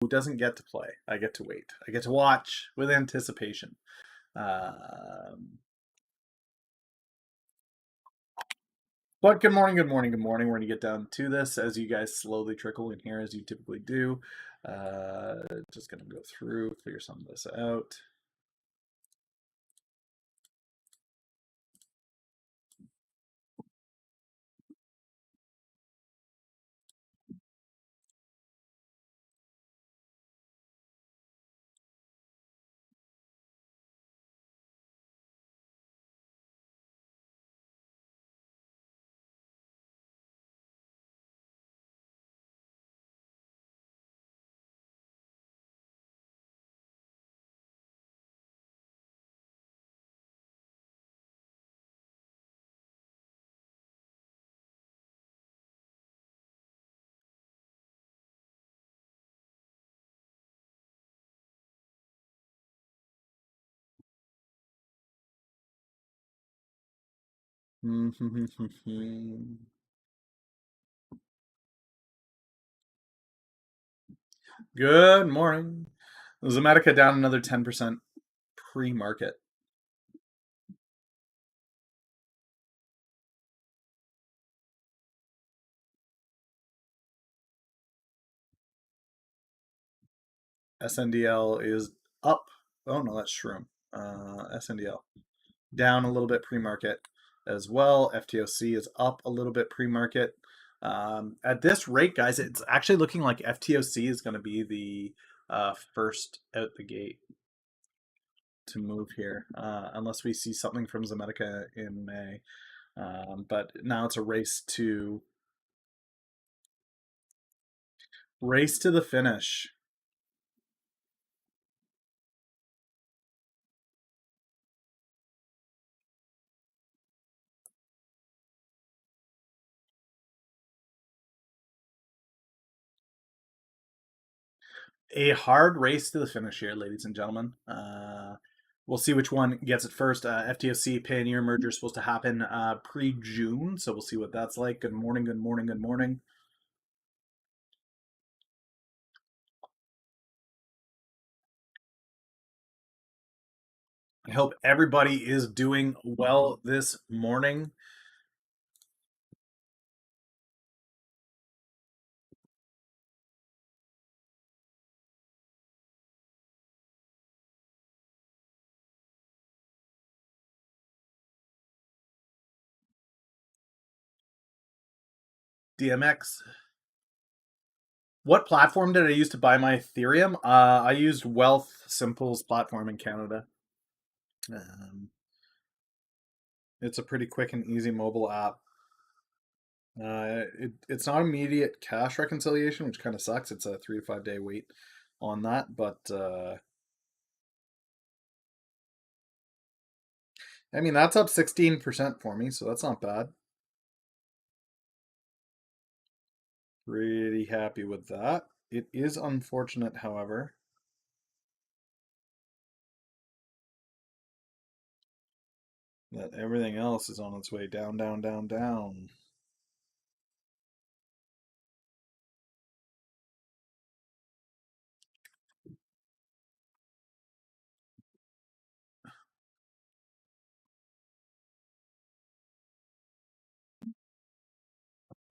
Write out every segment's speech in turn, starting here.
doesn't get to play. I get to wait. I get to watch with anticipation. But good morning, good morning, good morning. We're going to get down to this as you guys slowly trickle in here as you typically do. Just going to go through, figure some of this out. Good morning. Zomedica down another 10% pre-market. SNDL is up. Oh no, that's Shroom. SNDL down a little bit pre-market as well. FTOC is up a little bit pre-market. At this rate, guys, it's actually looking like FTOC is going to be the first out the gate to move here, unless we see something from Zomedica in May. But now it's a race to the finish. A hard race to the finish here, ladies and gentlemen. We'll see which one gets it first. FTOC Payoneer merger is supposed to happen pre-June, so we'll see what that's like. Good morning, good morning, good morning. I hope everybody is doing well this morning. DMX. What platform did I use to buy my Ethereum? I used Wealth Simple's platform in Canada. It's a pretty quick and easy mobile app. It's not immediate cash reconciliation, which kind of sucks. It's a 3 to 5 day wait on that, but I mean that's up 16% for me, so that's not bad. Pretty happy with that. It is unfortunate, however, that everything else is on its way down, down, down, down.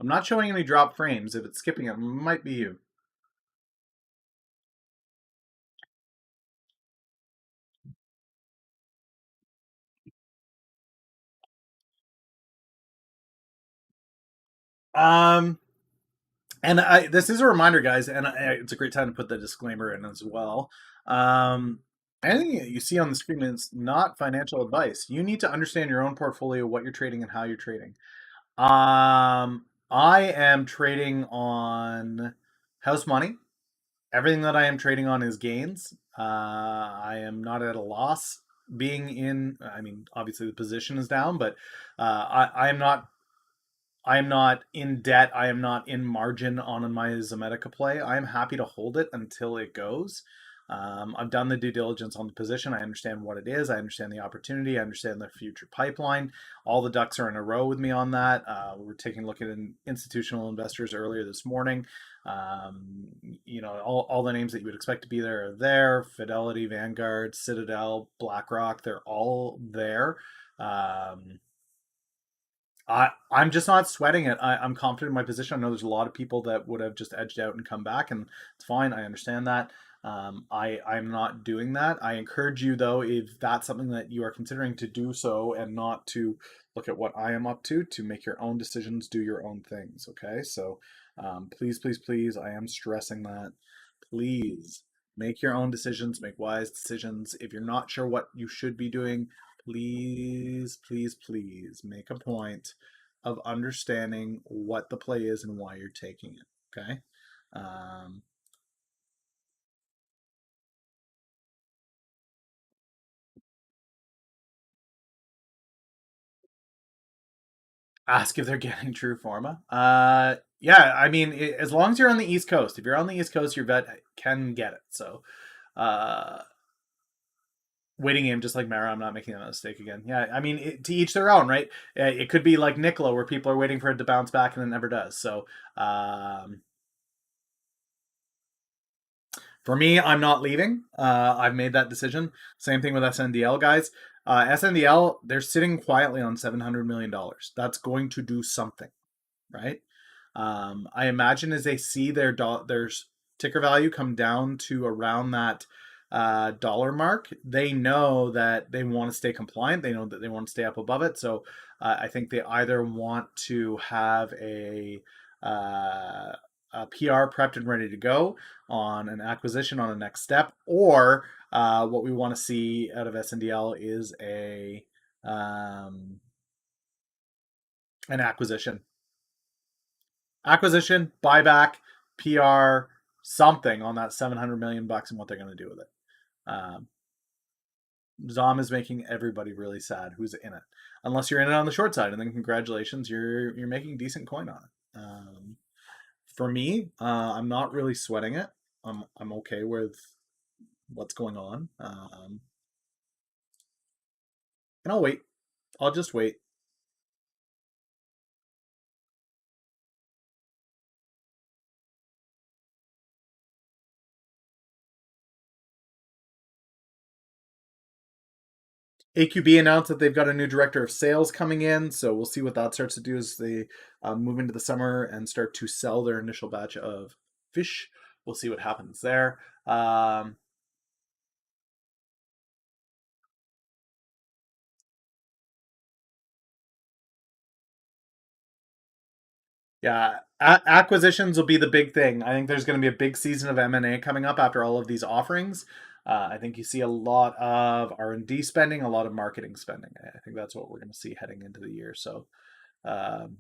I'm not showing any drop frames. If it's skipping, it might be you. Um, and this is a reminder, guys, and it's a great time to put the disclaimer in as well. Anything you see on the screen is not financial advice. You need to understand your own portfolio, what you're trading, and how you're trading. I am trading on house money. Everything that I am trading on is gains. I am not at a loss. I mean, obviously the position is down, but I am not. I am not in debt. I am not in margin on my Zomedica play. I am happy to hold it until it goes. I've done the due diligence on the position. I understand what it is. I understand the opportunity. I understand the future pipeline. All the ducks are in a row with me on that. We were taking a look at institutional investors earlier this morning. All the names that you would expect to be there are there. Fidelity, Vanguard, Citadel, BlackRock, they're all there. I'm just not sweating it. I'm confident in my position. I know there's a lot of people that would have just edged out and come back, and it's fine. I understand that. I'm not doing that. I encourage you, though, if that's something that you are considering, to do so and not to look at what I am up to make your own decisions, do your own things. Okay, so please, please, please, I am stressing that. Please make your own decisions, make wise decisions. If you're not sure what you should be doing, please, please, please make a point of understanding what the play is and why you're taking it. Okay. Um, Ask if they're getting true forma. Yeah, I mean, as long as you're on the East Coast, if you're on the East Coast, your vet can get it. So, uh, waiting game, just like Mara. I'm not making that mistake again. Yeah, I mean, to each their own, right? It could be like Nicola, where people are waiting for it to bounce back and it never does. So, for me, I'm not leaving. I've made that decision. Same thing with SNDL, guys. SNDL, they're sitting quietly on $700 million. That's going to do something, right? I imagine as they see their ticker value come down to around that dollar mark, they know that they want to stay compliant. They know that they want to stay up above it. So I think they either want to have a PR prepped and ready to go on an acquisition on a next step, or what we want to see out of SNDL is an acquisition, buyback, PR, something on that 700 million bucks and what they're going to do with it. ZOM is making everybody really sad who's in it, unless you're in it on the short side, and then congratulations, you're making decent coin on it. For me, I'm not really sweating it. I'm okay with what's going on, and I'll wait. I'll just wait. AQB announced that they've got a new director of sales coming in, so we'll see what that starts to do as they move into the summer and start to sell their initial batch of fish. We'll see what happens there. Yeah, acquisitions will be the big thing. I think there's going to be a big season of M&A coming up after all of these offerings. I think you see a lot of R&D spending, a lot of marketing spending. I think that's what we're going to see heading into the year. So um,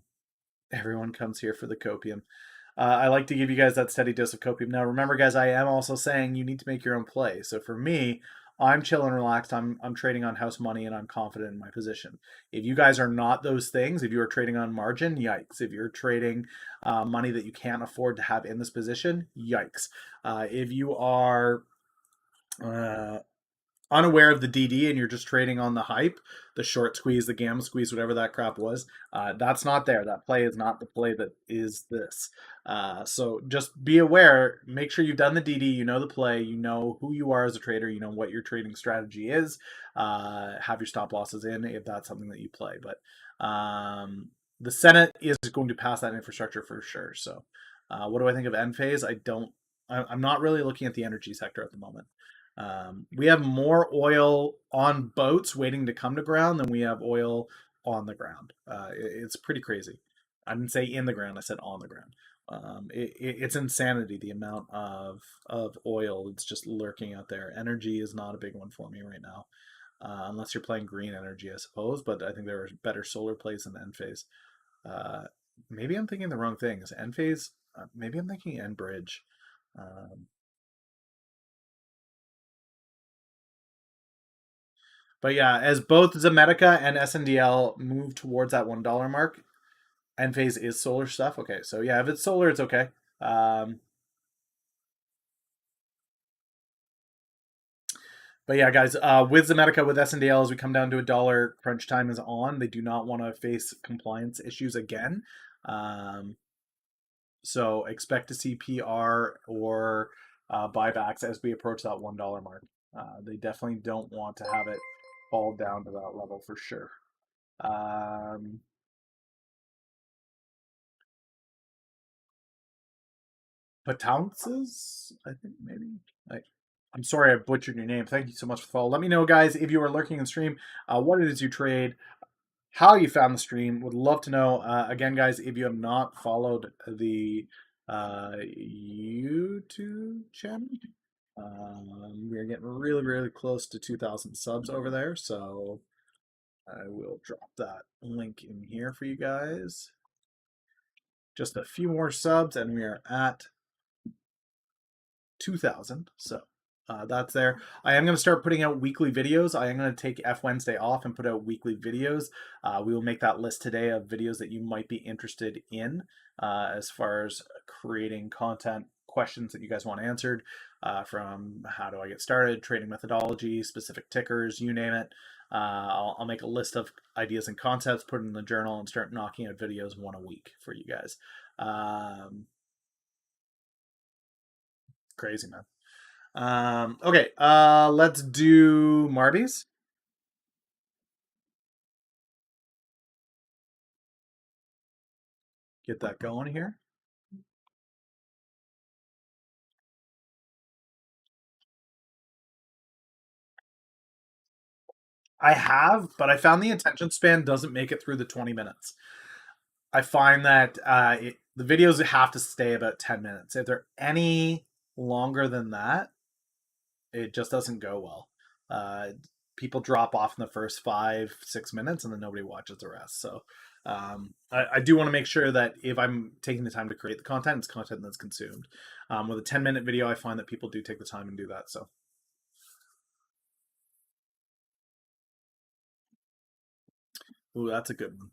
everyone comes here for the copium. I like to give you guys that steady dose of copium. Now, remember, guys, I am also saying you need to make your own play. So for me, I'm chill and relaxed. I'm trading on house money and I'm confident in my position. If you guys are not those things, if you are trading on margin, yikes. If you're trading money that you can't afford to have in this position, yikes. If you are uh, unaware of the DD and you're just trading on the hype, the short squeeze, the gamma squeeze, whatever that crap was, that's not there. That play is not the play that is this. So just be aware, make sure you've done the DD, you know the play, you know who you are as a trader, you know what your trading strategy is, have your stop losses in if that's something that you play. But the Senate is going to pass that infrastructure for sure. So what do I think of end phase? I'm not really looking at the energy sector at the moment. We have more oil on boats waiting to come to ground than we have oil on the ground. It's pretty crazy. I didn't say in the ground; I said on the ground. It's insanity the amount of oil that's just lurking out there. Energy is not a big one for me right now, unless you're playing green energy, I suppose. But I think there are better solar plays than Enphase. Uh, Maybe I'm thinking the wrong thing. Is Enphase? Maybe I'm thinking Enbridge. Um, But yeah, as both Zomedica and SNDL move towards that $1 mark, Enphase is solar stuff. Okay, so yeah, if it's solar, it's okay. Um, But yeah, guys, with Zomedica, with SNDL, as we come down to $1, crunch time is on. They do not want to face compliance issues again. So expect to see PR or buybacks as we approach that $1 mark. They definitely don't want to have it fall down to that level for sure. Patances, I think maybe. I'm sorry I butchered your name. Thank you so much for the follow. Let me know, guys, if you are lurking in stream, what it is you trade, how you found the stream. Would love to know. Again, guys, if you have not followed the YouTube channel, we're getting really, really close to 2,000 subs over there. So I will drop that link in here for you guys. Just a few more subs, and we are at 2,000. So that's there. I am going to start putting out weekly videos. I am going to take F Wednesday off and put out weekly videos. We will make that list today of videos that you might be interested in as far as creating content, questions that you guys want answered, from how do I get started, trading methodology, specific tickers, you name it. I'll make a list of ideas and concepts, put it in the journal, and start knocking out videos one a week for you guys. Crazy, man. Okay, let's do Marbies. Get that going here. I have, but I found the attention span doesn't make it through the 20 minutes. I find that the videos have to stay about 10 minutes. If they're any longer than that, it just doesn't go well. People drop off in the first 5-6 minutes and then nobody watches the rest. So I do want to make sure that if I'm taking the time to create the content, it's content that's consumed. With a 10-minute video, I find that people do take the time and do that. So, ooh, that's a good one.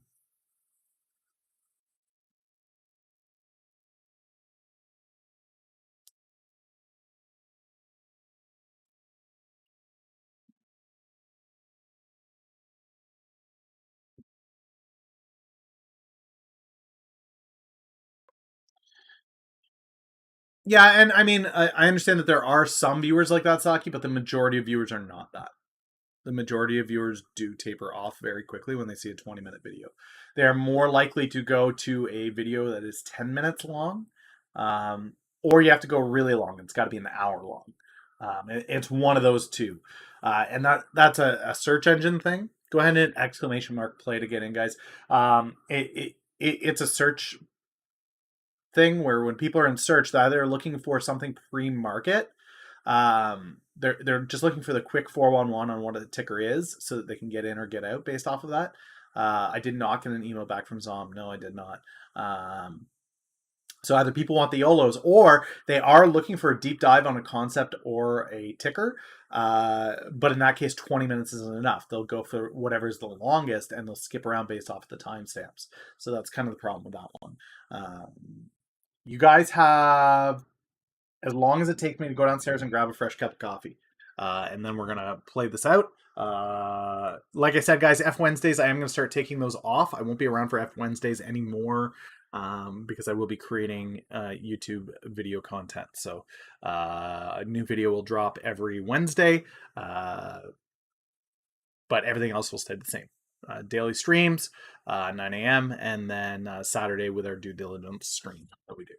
Yeah, and I mean, I understand that there are some viewers like that, Saki, but the majority of viewers are not that. The majority of viewers do taper off very quickly when they see a 20-minute video. They are more likely to go to a video that is 10 minutes long, or you have to go really long. It's got to be an hour long. It's one of those two. And that's a search engine thing. Go ahead and exclamation mark play to get in, guys. It's a search thing where when people are in search, they're either looking for something pre-market, they're just looking for the quick 411 on what a ticker is so that they can get in or get out based off of that. I did not get an email back from ZOM. No, I did not. So either people want the YOLOs or they are looking for a deep dive on a concept or a ticker. But in that case, 20 minutes isn't enough. They'll go for whatever is the longest and they'll skip around based off of the timestamps. So that's kind of the problem with that one. You guys have as long as it takes me to go downstairs and grab a fresh cup of coffee. And then we're going to play this out. Like I said, guys, F Wednesdays, I am going to start taking those off. I won't be around for F Wednesdays anymore because I will be creating YouTube video content. So a new video will drop every Wednesday, but everything else will stay the same. Daily streams, 9 a.m., and then Saturday with our due diligence stream that we do.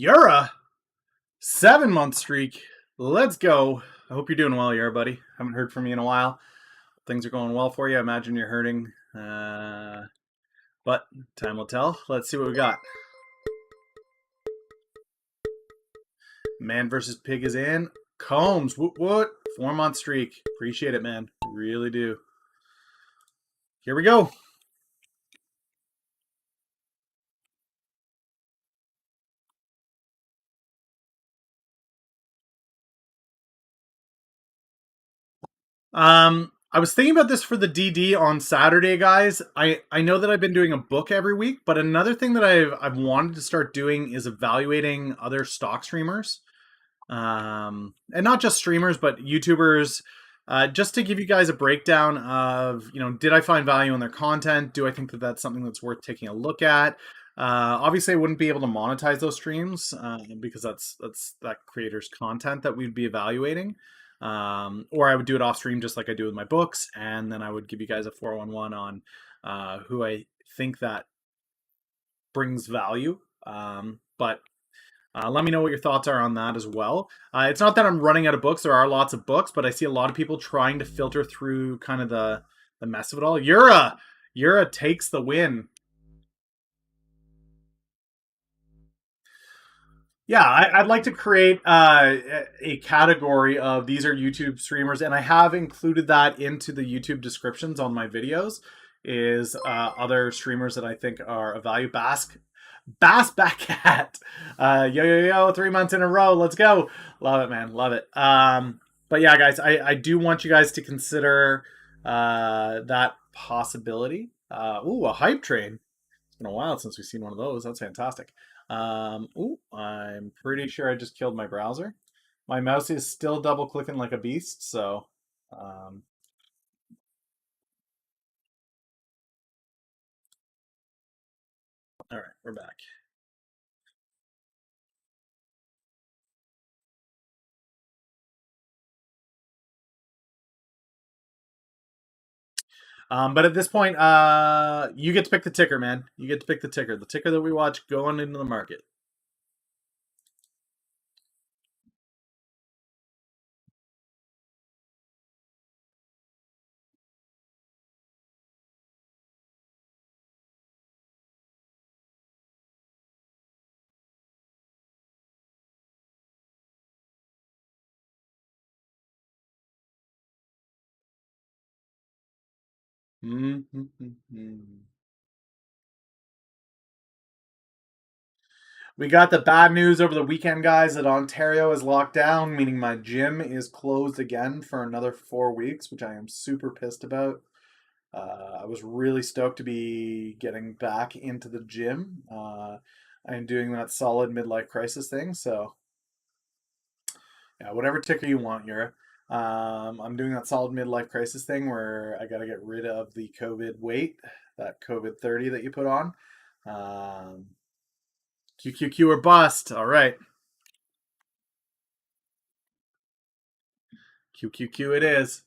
Yura, 7 month streak. Let's go. I hope you're doing well, Yura, buddy. Haven't heard from you in a while. Things are going well for you. I imagine you're hurting. But time will tell. Let's see what we got. Man versus Pig is in. Combs, what? 4 month streak. Appreciate it, man. Really do. Here we go. I was thinking about this for the DD on Saturday, guys. I know that I've been doing a book every week, but another thing that I've wanted to start doing is evaluating other stock streamers, and not just streamers, but YouTubers, just to give you guys a breakdown of, did I find value in their content? Do I think that that's something that's worth taking a look at? Obviously, I wouldn't be able to monetize those streams because that's that creator's content that we'd be evaluating. Or I would do it off stream just like I do with my books, and then I would give you guys a 411 on who I think that brings value. But let me know what your thoughts are on that as well. It's not that I'm running out of books. There are lots of books, but I see a lot of people trying to filter through kind of the mess of it all. Yura takes the win. Yeah, I'd like to create a category of these are YouTube streamers, and I have included that into the YouTube descriptions on my videos. Is other streamers that I think are of value. Bass back at yo, 3 months in a row. Let's go. Love it, man. Love it. But yeah, guys, I do want you guys to consider that possibility. Ooh, a hype train. It's been a while since we've seen one of those. That's fantastic. Ooh, I'm pretty sure I just killed my browser. My mouse is still double clicking like a beast, so all right, we're back. But at this point, you get to pick the ticker, man. You get to pick the ticker that we watch going into the market. We got the bad news over the weekend, guys, that Ontario is locked down, meaning my gym is closed again for another 4 weeks, which I am super pissed about. I was really stoked to be getting back into the gym and doing that solid midlife crisis thing. So, yeah, whatever ticker you want, Yura. I'm doing that solid midlife crisis thing where I got to get rid of the COVID weight, that COVID 30 that you put on. Um, QQQ or bust. All right. QQQ it is.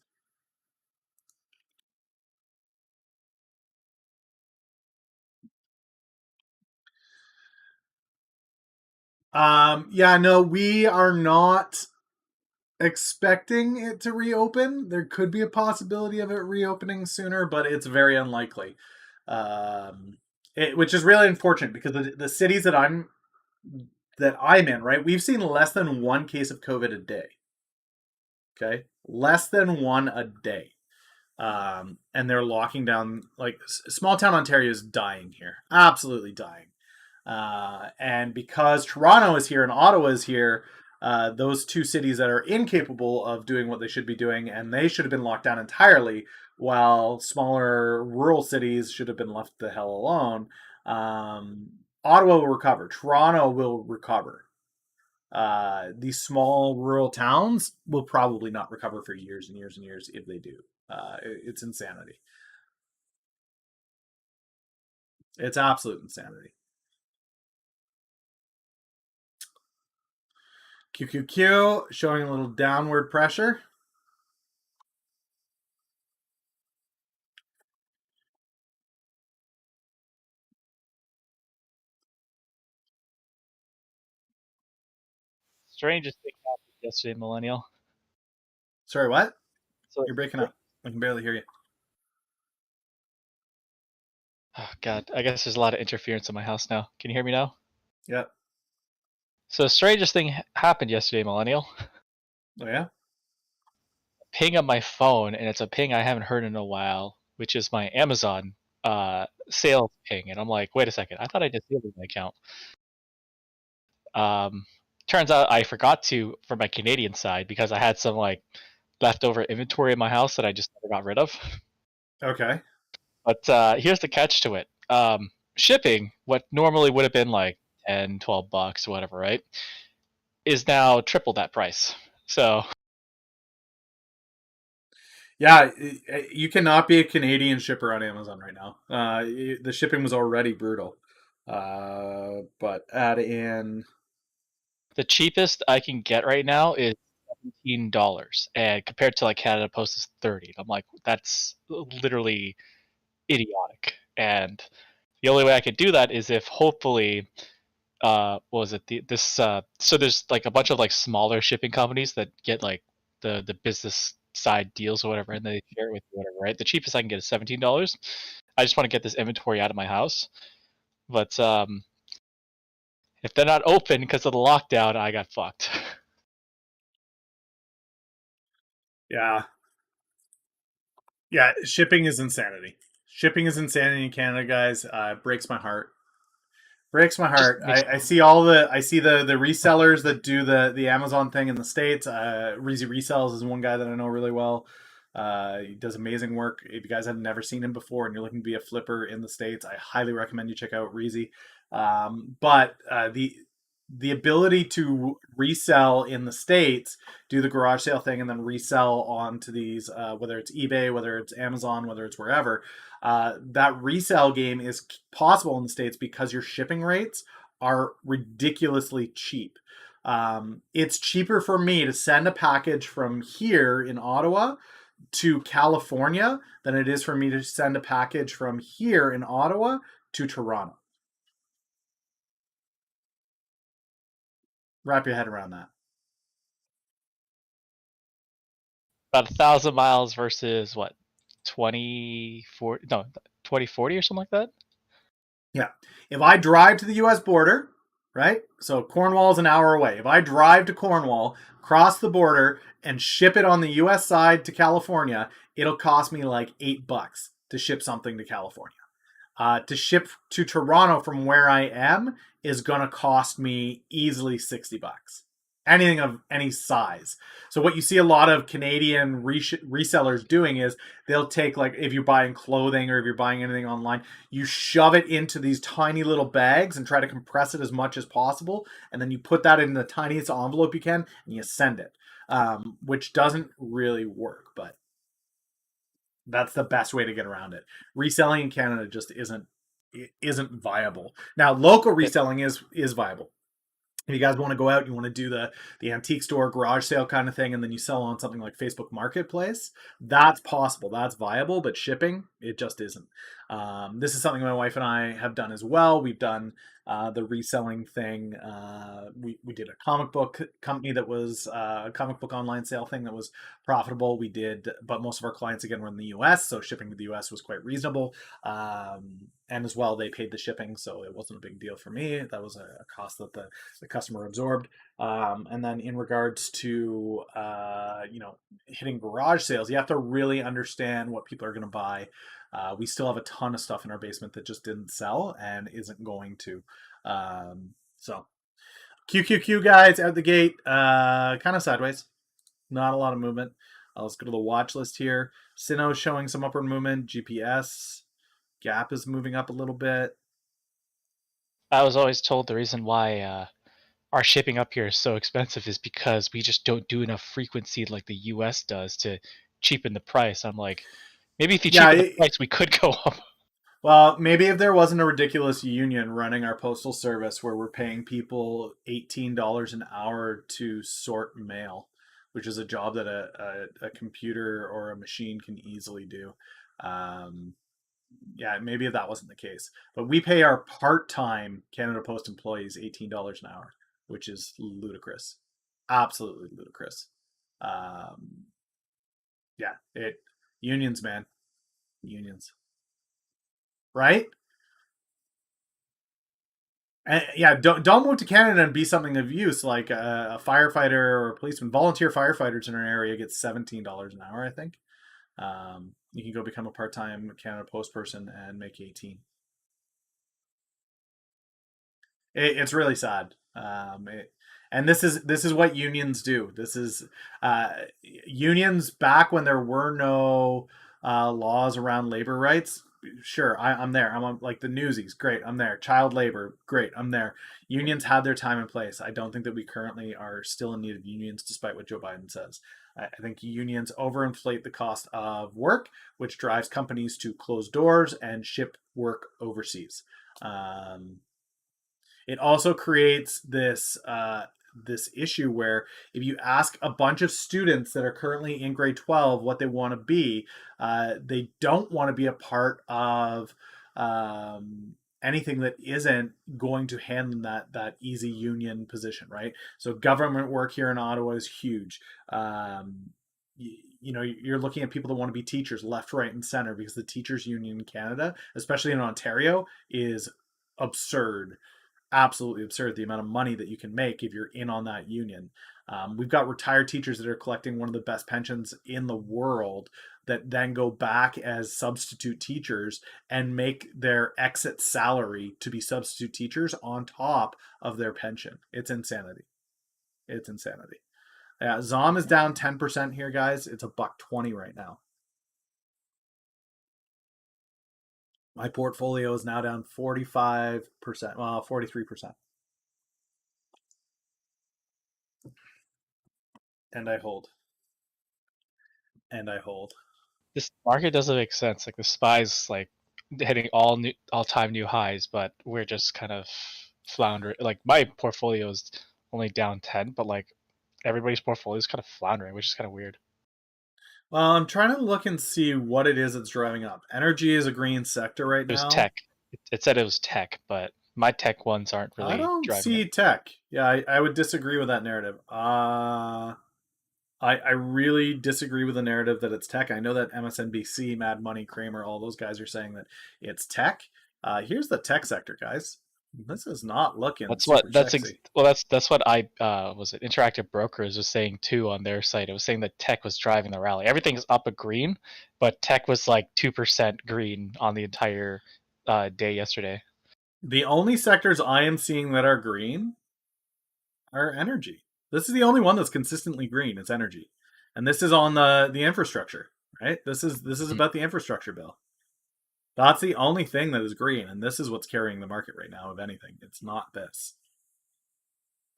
Yeah, no, we are not expecting it to reopen. There could be a possibility of it reopening sooner, but it's very unlikely. Which is really unfortunate because the cities that I'm in, right, we've seen less than one case of COVID a day. Okay, less than one a day. And they're locking down, like, small town Ontario is dying here, absolutely dying. And because Toronto is here and Ottawa is here, those two cities that are incapable of doing what they should be doing, and they should have been locked down entirely, while smaller rural cities should have been left the hell alone. Ottawa will recover. Toronto will recover. These small rural towns will probably not recover for years and years and years if they do. It's insanity. It's absolute insanity. QQQ showing a little downward pressure. strangest thing happened yesterday, Millennial. Sorry, what? So, You're breaking up. I can barely hear you. oh God, I guess there's a lot of interference in my house now. Can you hear me now? Yeah. So, strangest thing happened yesterday, Millennial. Oh yeah. Ping on my phone, and it's a ping I haven't heard in a while, which is my Amazon sales ping, and I'm like, wait a second, I thought I disabled my account. Um, Turns out I forgot to for my Canadian side because I had some like leftover inventory in my house that I just never got rid of. Okay. But here's the catch to it. Shipping, what normally would have been like 10, $12, whatever, right, is now triple that price. So Yeah, you cannot be a Canadian shipper on Amazon right now. The shipping was already brutal. But add in. the cheapest I can get right now is $17, and compared to like Canada Post is 30. I'm like, that's literally idiotic. And the only way I could do that is if hopefully what was it this so there's like a bunch of like smaller shipping companies that get like the business side deals or whatever, and they share it with you, whatever, right? The cheapest I can get is $17. I just want to get this inventory out of my house, but if they're not open because of the lockdown, I got fucked. Yeah, yeah. Shipping is insanity. Shipping is insanity in Canada, guys. It breaks my heart. Breaks my Just heart. makes I see all the the resellers that do the Amazon thing in the States. Reezy Resells is one guy that I know really well. He does amazing work. If you guys have never seen him before and you're looking to be a flipper in the States, I highly recommend you check out Reezy. But the ability to resell in the States, do the garage sale thing, and then resell onto these, whether it's eBay, whether it's Amazon, whether it's wherever, that resale game is possible in the States because your shipping rates are ridiculously cheap. It's cheaper for me to send a package from here in Ottawa to California than it is for me to send a package from here in Ottawa to Toronto. Wrap your head around that. about 1,000 miles versus what, 2040, no, 2040 or something like that. Yeah. If I drive to the US border, right? So Cornwall is an hour away. If I drive to Cornwall, cross the border, and ship it on the US side to California, it'll cost me like $8 to ship something to California. To ship to Toronto from where I am is going to cost me easily $60. Anything of any size. So what you see a lot of Canadian resellers doing is they'll take, like, if you're buying clothing or if you're buying anything online, you shove it into these tiny little bags and try to compress it as much as possible, and then you put that in the tiniest envelope you can and you send it, which doesn't really work, but that's the best way to get around it. Reselling in Canada just isn't viable. Now, local reselling is viable. If you guys want to go out, you want to do the antique store garage sale kind of thing, and then you sell on something like Facebook Marketplace, that's possible, that's viable. But shipping, it just isn't. This is something my wife and I have done as well. We've done the reselling thing. We did a comic book company that was a comic book online sale thing that was profitable. We did, but most of our clients again were in the US, so shipping to the US was quite reasonable. And as well, they paid the shipping, so it wasn't a big deal for me. That was a cost that the customer absorbed. And then in regards to hitting garage sales, you have to really understand what people are going to buy. We still have a ton of stuff in our basement that just didn't sell and isn't going to. So QQQ guys out the gate, kind of sideways. Not a lot of movement. Let's go to the watch list here. Sino showing some upward movement. GPS gap is moving up a little bit. I was always told the reason why our shipping up here is so expensive is because we just don't do enough frequency like the US does to cheapen the price. I'm like, maybe if you Yeah, cheapen the price, we could go up. well, maybe if there wasn't a ridiculous union running our postal service where we're paying people $18 an hour to sort mail, which is a job that a computer or a machine can easily do. Um, yeah, maybe if that wasn't the case. But we pay our part time Canada Post employees $18 an hour, which is ludicrous. absolutely ludicrous. Yeah, it unions, man, unions, right? And yeah, don't move to Canada and be something of use like a firefighter or a policeman. Volunteer firefighters in our area get $17 an hour, I think. You can go become a part-time Canada Post person and make 18. It's really sad. And this is what unions do. This is unions back when there were no laws around labor rights. Sure, I'm there. I'm on like the Newsies. Great, I'm there. Child labor. Great, I'm there. Unions had their time and place. I don't think that we currently are still in need of unions, despite what Joe Biden says. I think unions overinflate the cost of work, which drives companies to close doors and ship work overseas. Um, it also creates this issue where if you ask a bunch of students that are currently in grade 12 what they want to be, they don't want to be a part of anything that isn't going to hand them that easy union position, right? So government work here in Ottawa is huge. You know, you're looking at people that want to be teachers left, right, and center because the teachers union in Canada, especially in Ontario, is absurd, absolutely absurd, the amount of money that you can make if you're in on that union. We've got retired teachers that are collecting one of the best pensions in the world that then go back as substitute teachers and make their exit salary to be substitute teachers on top of their pension. It's insanity. It's insanity. Yeah, ZOM is down 10% here, guys. It's a $1.20 right now. My portfolio is now down 45%. Well, 43%. And I hold. And I hold. This market doesn't make sense. Like the SPY's like hitting all time new highs, but we're just kind of floundering. Like my portfolio is only down 10, but like everybody's portfolio is kind of floundering, which is kind of weird. Well, I'm trying to look and see what it is that's driving up. Energy is a green sector right It was now. tech. It said it was tech, but my tech ones aren't I really don't driving it. see tech. Yeah, I would disagree with that narrative. I really disagree with the narrative that it's tech. I know that MSNBC, Mad Money, Kramer, all those guys are saying that it's tech. Here's the tech sector, guys. This is not looking That's what super that's sexy. well that's what I was it Interactive Brokers was saying too on their site. It was saying that tech was driving the rally. Everything's up a green, but tech was like 2% green on the entire day yesterday. The only sectors I am seeing that are green are energy. This is the only one that's consistently green. It's energy, and this is on the infrastructure, right? This is Mhm. about the infrastructure bill. That's the only thing that is green, and this is what's carrying the market right now. If anything, it's not this.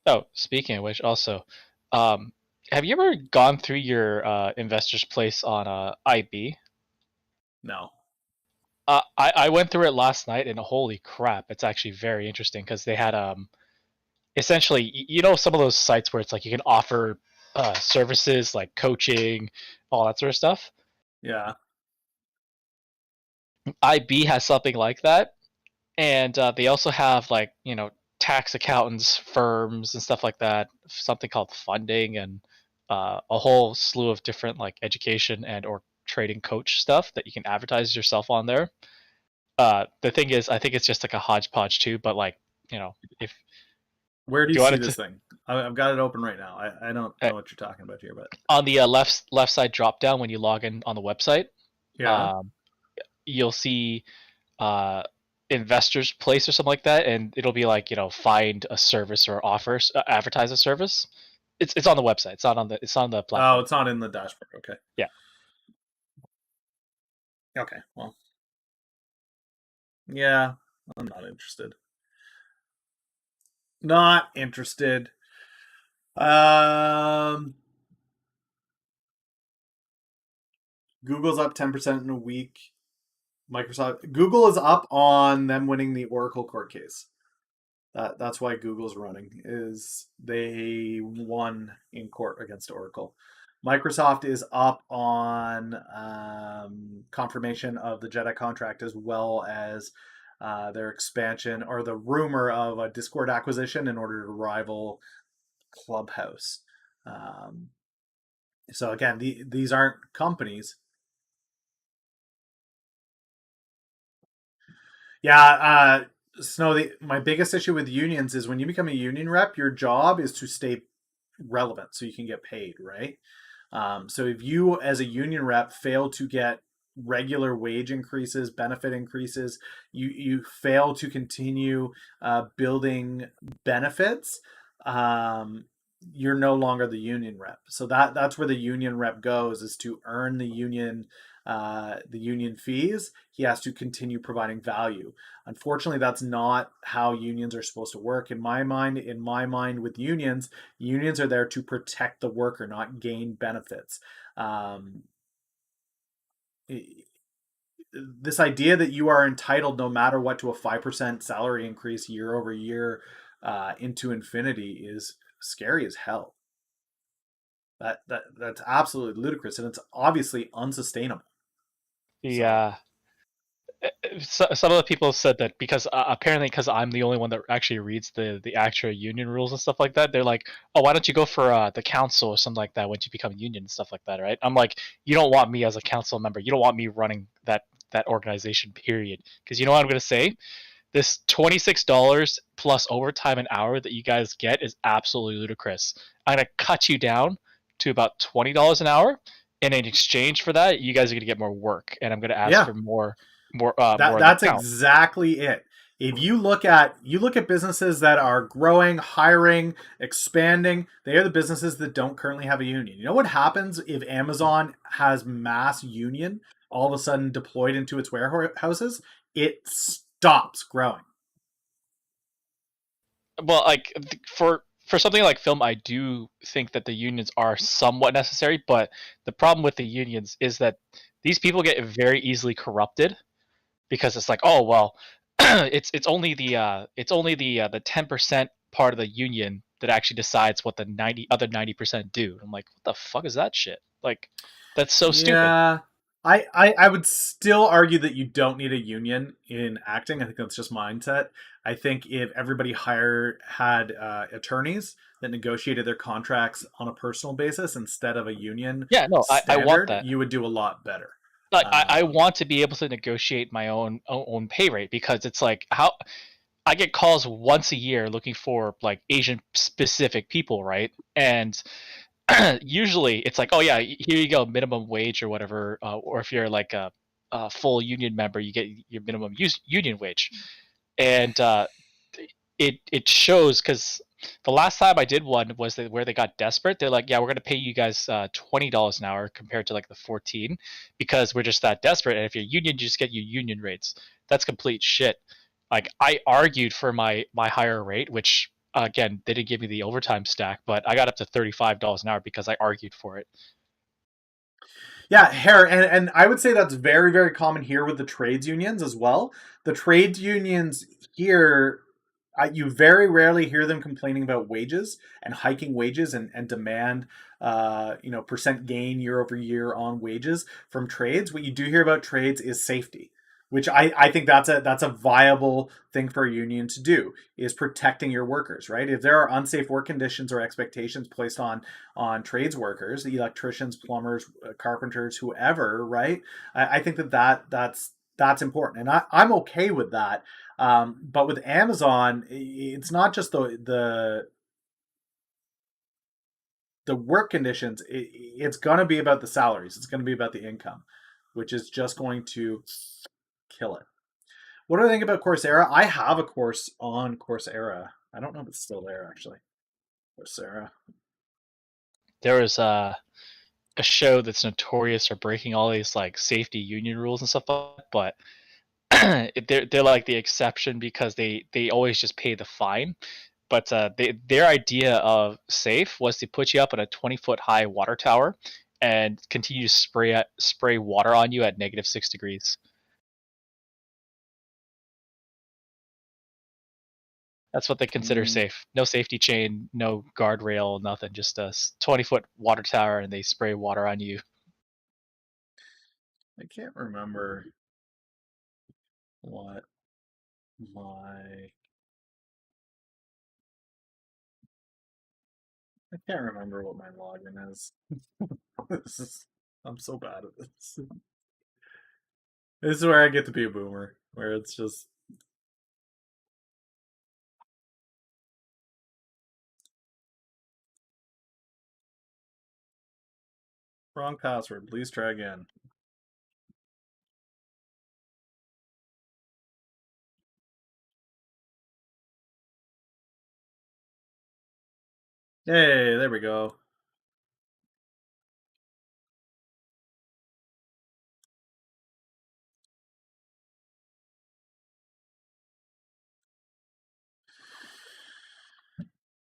Oh, speaking of which, also, um, have you ever gone through your investor's place on IB? No. I went through it last night, and holy crap, it's actually very interesting because they had essentially, you know, some of those sites where it's like you can offer services like coaching, all that sort of stuff. Yeah. IB has something like that, and they also have like tax accountants, firms, and stuff like that. Something called funding and a whole slew of different like education and or trading coach stuff that you can advertise yourself on there. The thing is, I think it's just like a hodgepodge too. But like if Where do you you see wanted this to thing? I've got it open right now. I don't know what you're talking about here, but on the left side drop down when you log in on the website, yeah. um, you'll see uh, investors place or something like that, and it'll be like find a service or offers advertise a service. It's on the website. It's on the Oh, platform. it's not in the dashboard. Okay. Yeah. Okay. Well, yeah. I'm not interested. Not interested. Um, Google's up 10% in a week. Google is up on them winning the Oracle court case. That's why Google's running, is they won in court against Oracle. Microsoft is up on confirmation of the Jedi contract, as well as their expansion or the rumor of a Discord acquisition in order to rival Clubhouse. Um, so again, these aren't companies. Yeah, Snow. My biggest issue with unions is when you become a union rep, your job is to stay relevant so you can get paid, right? So if you, as a union rep, fail to get regular wage increases, benefit increases, you fail to continue building benefits, um, you're no longer the union rep. So that's where the union rep goes, is to earn the union fees. He has to continue providing value. Unfortunately, that's not how unions are supposed to work. In my mind, with unions are there to protect the worker, not gain benefits. Um, this idea that you are entitled no matter what to a 5% salary increase year over year into infinity is scary as hell. That's absolutely ludicrous, and it's obviously unsustainable. The So some of the people said that because apparently because I'm the only one that actually reads the actual union rules and stuff like that. They're like, oh, why don't you go for the council or something like that once you become a union and stuff like that, right? I'm like, you don't want me as a council member. You don't want me running that organization. Period. Because you know what I'm gonna say. This $26 plus overtime an hour that you guys get is absolutely ludicrous. I'm gonna cut you down to about $20 an hour, and in exchange for that, you guys are gonna get more work, and I'm gonna ask yeah, for more in the that's account. exactly it. If you look at businesses that are growing, hiring, expanding, they are the businesses that don't currently have a union. You know what happens if Amazon has mass union all of a sudden deployed into its warehouses? It stops growing. Well, like for something like film, I do think that the unions are somewhat necessary, but the problem with the unions is that these people get very easily corrupted because it's like, oh well, it's only the 10% part of the union that actually decides what the 90% do. I'm like, what the fuck is that shit? Like, that's so stupid. Yeah. I would still argue that you don't need a union in acting. I think that's just mindset. I think if everybody had attorneys that negotiated their contracts on a personal basis instead of a union Yeah, no, I want standard, that. you would do a lot better. Like, I Um, want to be able to negotiate my own pay rate because it's like how I get calls once a year looking for like Asian specific people, right? And usually it's like, oh yeah, here you go, minimum wage or whatever, or if you're like a full union member, you get your minimum union wage, and it shows because the last time I did one was where they got desperate. They're like, yeah, we're gonna pay you guys $20 an hour compared to like the 14 because we're just that desperate. And if you're union, you just get your union rates. That's complete shit. Like I argued for my higher rate, which again they didn't give me the overtime stack, but I got up to $35 an hour because I argued for it. Yeah, hair, and I would say that's very, very common here with the trades unions as well. The trades unions here, you very rarely hear them complaining about wages and hiking wages and demand, percent gain year over year on wages from trades. What you do hear about trades is safety, which I think that's a viable thing for a union to do, is protecting your workers, right? If there are unsafe work conditions or expectations placed on trades workers, electricians, plumbers, carpenters, whoever, right? I think that's important, and I'm okay with that. But with Amazon, it's not just the work conditions. It's going to be about the salaries. It's going to be about the income, which is just going to kill it. What do I think about Coursera? I have a course on Coursera. I don't know if it's still there actually. Coursera. There was a show that's notorious for breaking all these like safety union rules and stuff like that, but they're like the exception because they always just pay the fine. But their idea of safe was to put you up in a 20-foot high water tower and continue to spray water on you at -6 degrees. That's what they consider Mm, safe. No safety chain, no guardrail, nothing. Just a 20-foot water tower, and they spray water on you. I can't remember what my I can't remember what my login is. This is I'm so bad at this. This is where I get to be a boomer, where it's just wrong password. Please try again. Hey, there we go.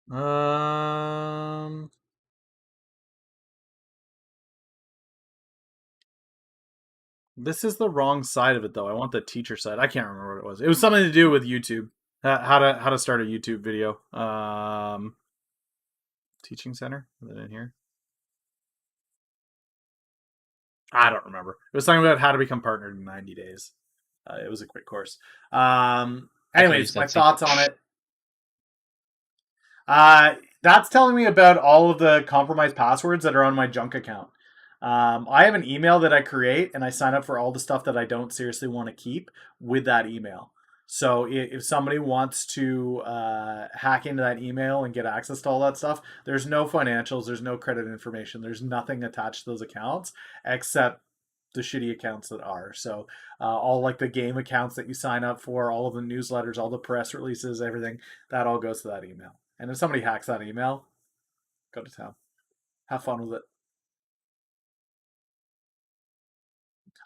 Um, this is the wrong side of it though. I want the teacher side. I can't remember what it was. It was something to do with YouTube. How to start a YouTube video. Teaching center. Is it in here? I don't remember. It was something about how to become partnered in 90 days. It was a quick course. I could use Anyways, my that. thoughts on it. That's telling me about all of the compromised passwords that are on my junk account. I have an email that I create and I sign up for all the stuff that I don't seriously want to keep with that email. So if somebody wants to hack into that email and get access to all that stuff, there's no financials, there's no credit information, there's nothing attached to those accounts except the shitty accounts that are. So all like the game accounts that you sign up for, all of the newsletters, all the press releases, everything, that all goes to that email. And if somebody hacks that email, go to town. Have fun with it.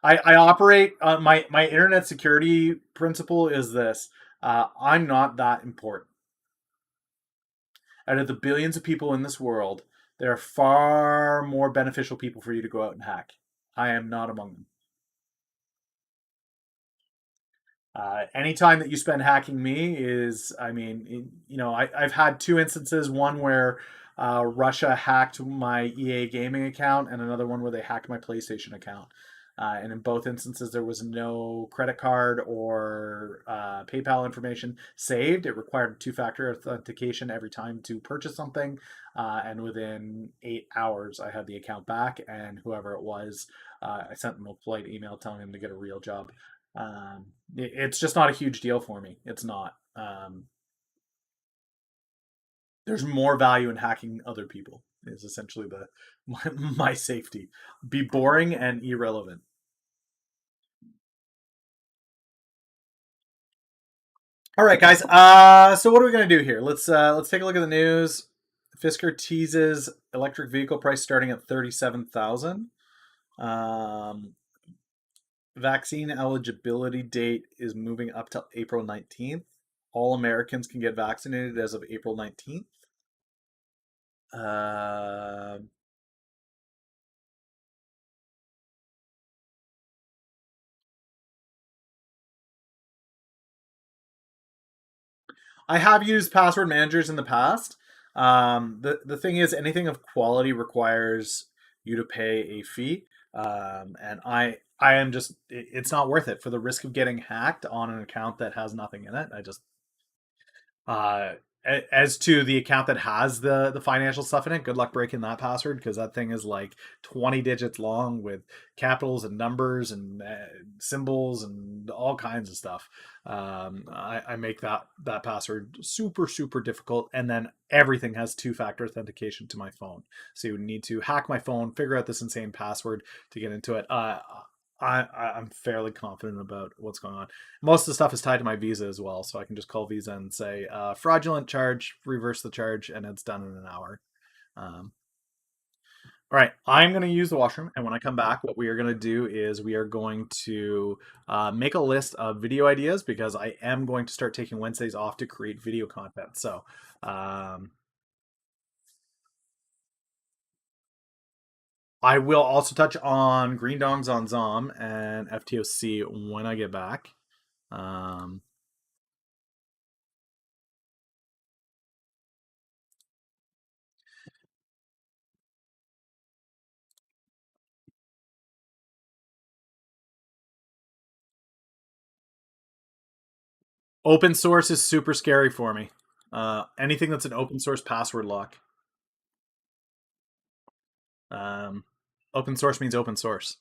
I operate my internet security principle is this. I'm not that important. Out of the billions of people in this world, there are far more beneficial people for you to go out and hack. I am not among them. Anytime that you spend hacking me is, I mean, I've had two instances. One where Russia hacked my EA gaming account, and another one where they hacked my PlayStation account. And in both instances, there was no credit card or PayPal information saved. It required two-factor authentication every time to purchase something. And within 8 hours, I had the account back, and whoever it was, I sent them a polite email telling them to get a real job. It's just not a huge deal for me. It's not. There's more value in hacking other people. Is essentially the my safety. Be boring and irrelevant. All right, guys. So what are we gonna do here? Let's take a look at the news. Fisker teases electric vehicle price starting at 37,000. Vaccine eligibility date is moving up to April 19th. All Americans can get vaccinated as of April 19th. Uh, I have used password managers in the past. The thing is, anything of quality requires you to pay a fee, and I am just it's not worth it for the risk of getting hacked on an account that has nothing in it. I just uh, as to the account that has the financial stuff in it, good luck breaking that password because that thing is like 20 digits long with capitals and numbers and symbols and all kinds of stuff. I make that password super difficult, and then everything has two-factor authentication to my phone. So you need to hack my phone, figure out this insane password to get into it. I'm fairly confident about what's going on. Most of the stuff is tied to my Visa as well, so I can just call Visa and say fraudulent charge, reverse the charge, and it's done in an hour. Um, all right, I'm going to use the washroom, and when I come back, what we are going to do is we are going to make a list of video ideas because I am going to start taking Wednesdays off to create video content. So I will also touch on Green Dongs on ZOM and FTOC when I get back. Um, Open source is super scary for me. Anything that's an open source password lock. Open source means open source.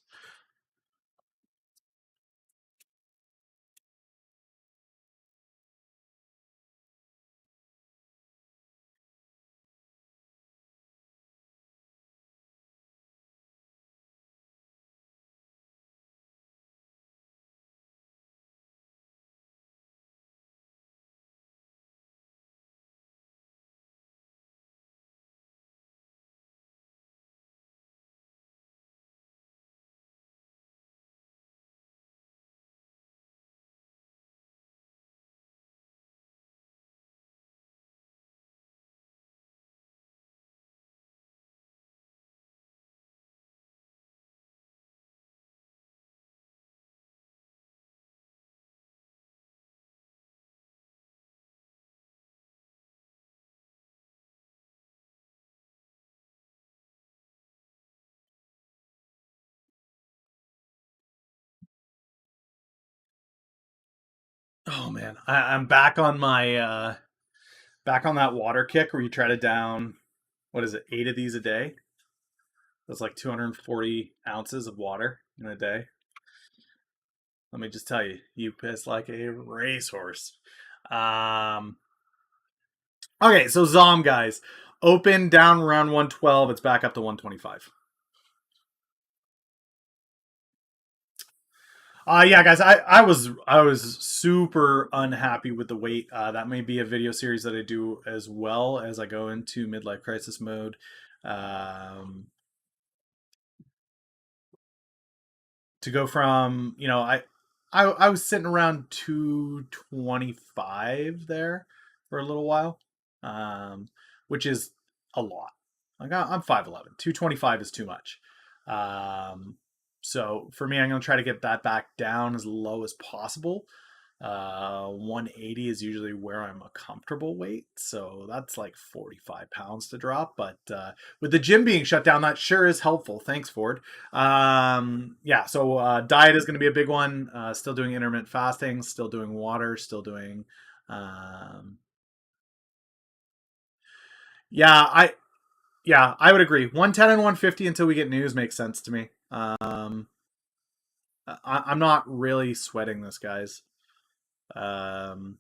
Oh man, I'm back on my back on that water kick where you try to down, what is it, 8 of these a day? That's like 240 ounces of water in a day. Let me just tell you, you piss like a racehorse. Um, okay, so ZOM guys, open down around 112. It's back up to 125. Yeah, guys, I was super unhappy with the wait. That may be a video series that I do as well as I go into midlife crisis mode. Um, to go from I was sitting around 225 there for a little while, um, which is a lot. Like I'm 5'11", 225 is too much. Um, so for me, I'm gonna try to get that back down as low as possible. 180 is usually where I'm a comfortable weight, so that's like 45 pounds to drop. But with the gym being shut down, that sure is helpful. Thanks, Ford. Yeah, so diet is going to be a big one. Still doing intermittent fasting, still doing water, still doing. Um, yeah, I would agree. 110 and 150 until we get news makes sense to me. I'm not really sweating this, guys. Um,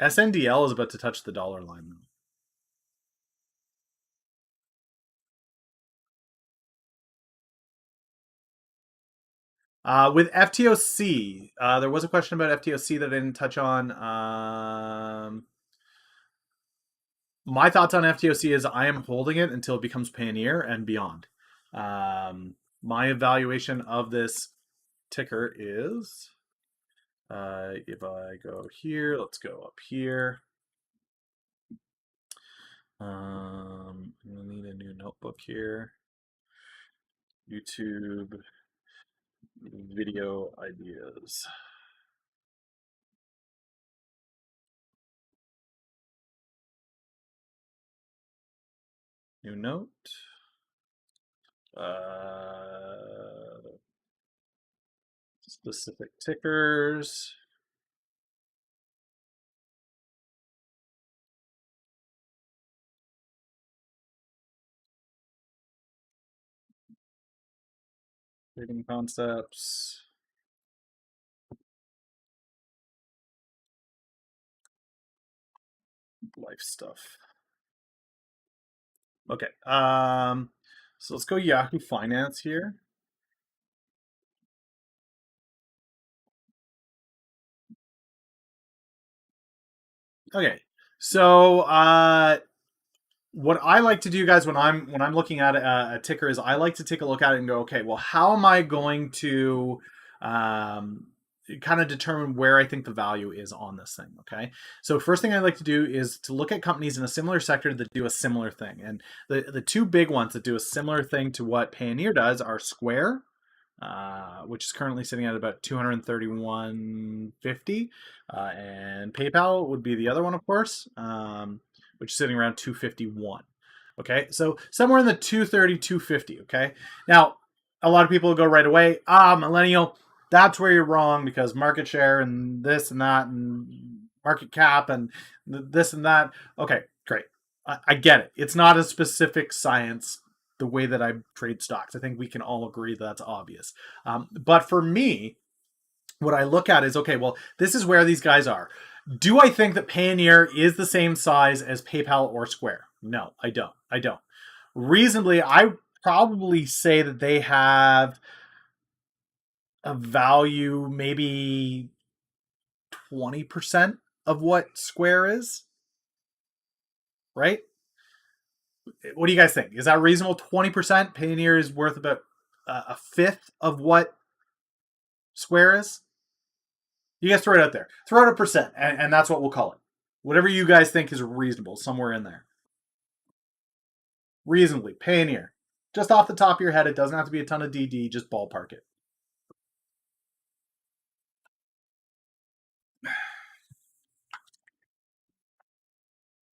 SNDL is about to touch the dollar line, though. With FTOC, there was a question about FTOC that I didn't touch on. My thoughts on FTOC is I am holding it until it becomes Payoneer and beyond. My evaluation of this ticker is if I go here, let's go up here. I'm gonna need a new notebook here. YouTube video ideas. New note. Specific tickers. Trading concepts. Life stuff. Okay. So let's go Yahoo Finance here. Okay. So what I like to do, guys, when I'm looking at a ticker is I like to take a look at it and go, okay, well, how am I going to kind of determine where I think the value is on this thing? Okay, so first thing I like to do is to look at companies in a similar sector that do a similar thing, and the two big ones that do a similar thing to what Payoneer does are Square, which is currently sitting at about 231.50, and PayPal would be the other one, of course, which is sitting around 251. Okay, so somewhere in the 230, 250. Okay, now a lot of people will go right away, millennial, that's where you're wrong because market share and this and that and market cap and this and that. Okay, great. I get it. It's not a specific science the way that I trade stocks. I think we can all agree that's obvious. But for me, what I look at is okay, well, this is where these guys are. Do I think that Payoneer is the same size as PayPal or Square? No, I don't. I don't. Reasonably, I probably say that they have a value maybe 20% of what Square is, right? What do you guys think? Is that reasonable? 20%? Payoneer is worth about a fifth of what Square is? You guys throw it out there. Throw out a percent, and that's what we'll call it. Whatever you guys think is reasonable, somewhere in there. Reasonably. Payoneer. Just off the top of your head, it doesn't have to be a ton of DD, just ballpark it.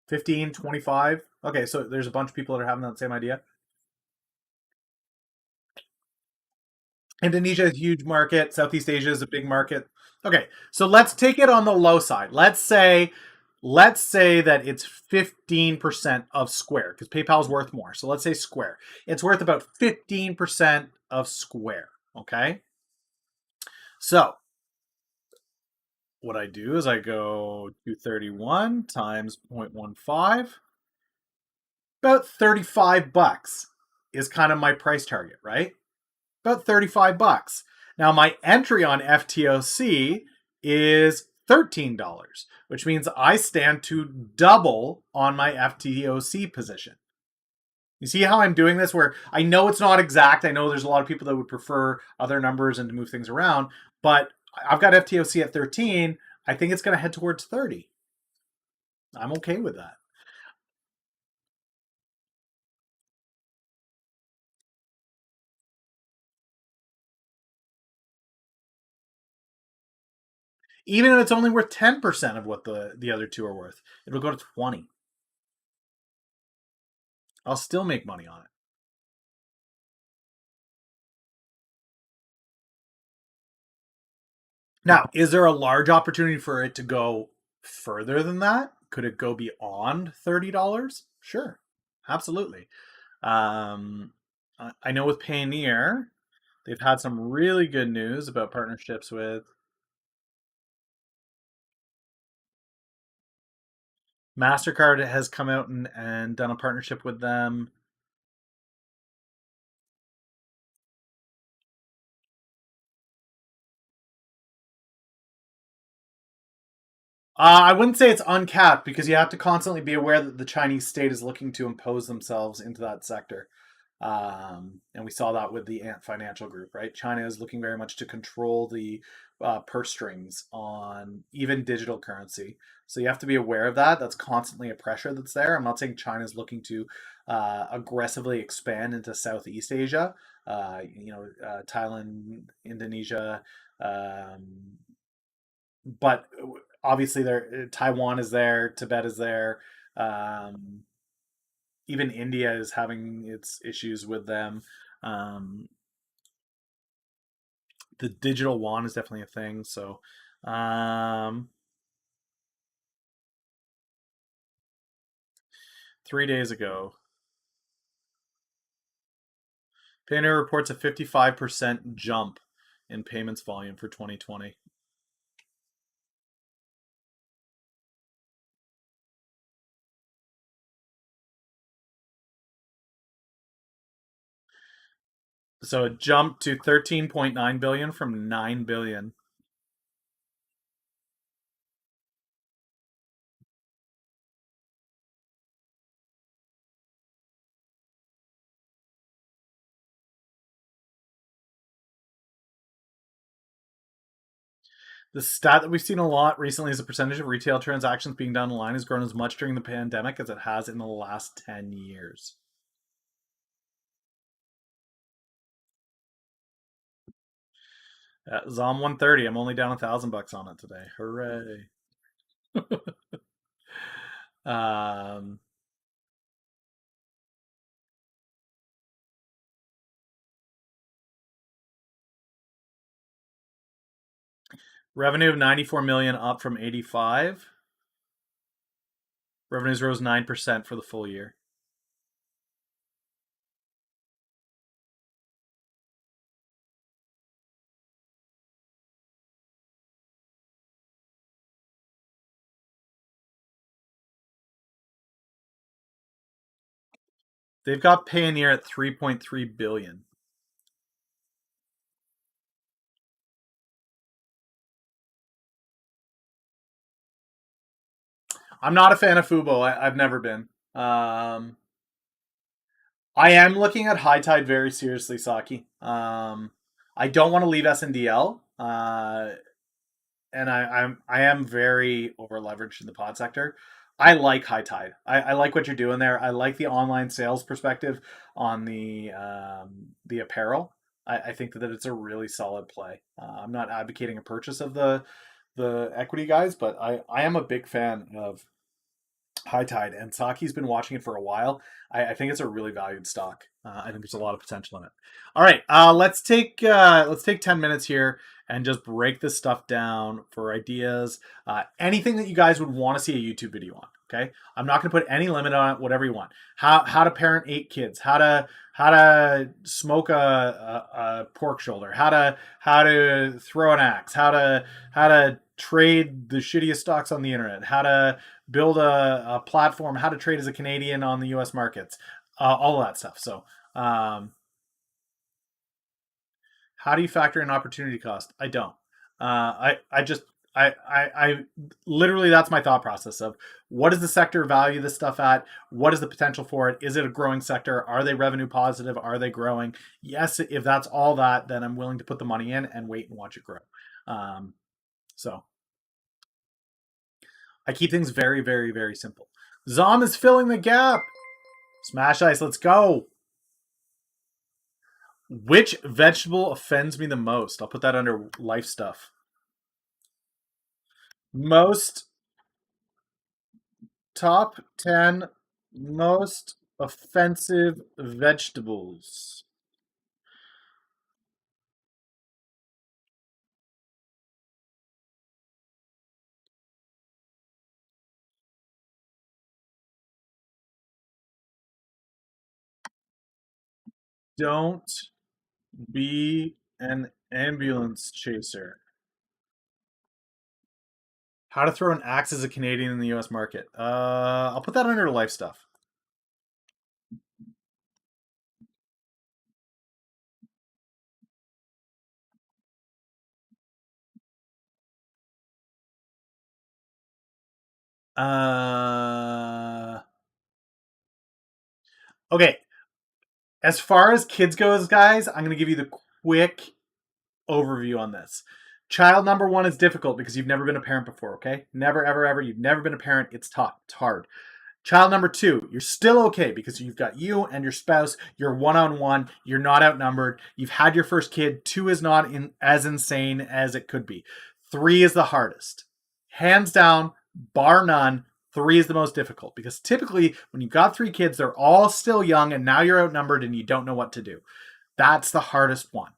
15, 25. Okay, so there's a bunch of people that are having that same idea. Indonesia is a huge market. Southeast Asia is a big market. Okay, so let's take it on the low side. Let's say that it's 15% of Square because PayPal is worth more. So let's say Square. It's worth about 15% of Square. Okay. So what I do is I go 231 times 0.15. About 35 bucks is kind of my price target, right? About 35 bucks. Now my entry on FTOC is $13, which means I stand to double on my FTOC position. You see how I'm doing this where I know it's not exact. I know there's a lot of people that would prefer other numbers and to move things around, but I've got FTOC at 13. I think it's going to head towards 30. I'm okay with that. Even if it's only worth 10% of what the other two are worth, it'll go to 20. I'll still make money on it. Now, is there a large opportunity for it to go further than that? Could it go beyond $30? Sure, absolutely. I know with Payoneer, they've had some really good news about partnerships with MasterCard has come out and done a partnership with them. I wouldn't say it's uncapped because you have to constantly be aware that the Chinese state is looking to impose themselves into that sector. And we saw that with the Ant Financial Group, right? China is looking very much to control the purse strings on even digital currency. So you have to be aware of that. That's constantly a pressure that's there. I'm not saying China is looking to aggressively expand into Southeast Asia, Thailand, Indonesia, but obviously there Taiwan is there, Tibet is there. Um, Even India is having its issues with them. Um, the digital yuan is definitely a thing. So, um, 3 days ago, Payoneer reports a 55% jump in payments volume for 2020. So it jumped to 13.9 billion from 9 billion. The stat that we've seen a lot recently is the percentage of retail transactions being done online has grown as much during the pandemic as it has in the last 10 years. ZOM 130. I'm only down $1,000 on it today. Hooray! um, Revenue of 94 million, up from 85. Revenues rose 9% for the full year. They've got Payoneer at 3.3 billion. I'm not a fan of Fubo. I've never been. I am looking at High Tide very seriously, Saki. I don't want to leave SNDL, and I am very over leveraged in the pod sector. I like High Tide. I like what you're doing there. I like the online sales perspective on the apparel. I think that it's a really solid play. I'm not advocating a purchase of the equity guys, but I am a big fan of High Tide, and Saki's been watching it for a while. I think it's a really valued stock. I think there's a lot of potential in it. All right, let's take 10 minutes here and just break this stuff down for ideas. Anything that you guys would want to see a YouTube video on. Okay, I'm not going to put any limit on it. Whatever you want. How to parent 8 kids. How to smoke a pork shoulder. How to throw an axe. How to trade the shittiest stocks on the internet. How to build a platform, how to trade as a Canadian on the U.S. markets, all of that stuff. So, how do you factor in opportunity cost? I don't. I literally, that's my thought process of what does the sector value this stuff at? What is the potential for it? Is it a growing sector? Are they revenue positive? Are they growing? Yes, if that's all that, then I'm willing to put the money in and wait and watch it grow. So I keep things very, very, very simple. ZOM is filling the gap. Smash ice, let's go. Which vegetable offends me the most? I'll put that under life stuff. Most top 10 most offensive vegetables. Don't be an ambulance chaser. How to throw an axe as a Canadian in the US market. I'll put that under life stuff. Okay. As far as kids goes, guys, I'm going to give you the quick overview on this. Child number 1 is difficult because you've never been a parent before, okay? Never, ever, ever. You've never been a parent. It's tough. It's hard. Child number 2, you're still okay because you've got you and your spouse. You're one-on-one. You're not outnumbered. You've had your first kid. 2 is not as insane as it could be. 3 is the hardest. Hands down, bar none, 3 is the most difficult because typically when you've got 3 kids, they're all still young and now you're outnumbered and you don't know what to do. That's the hardest one.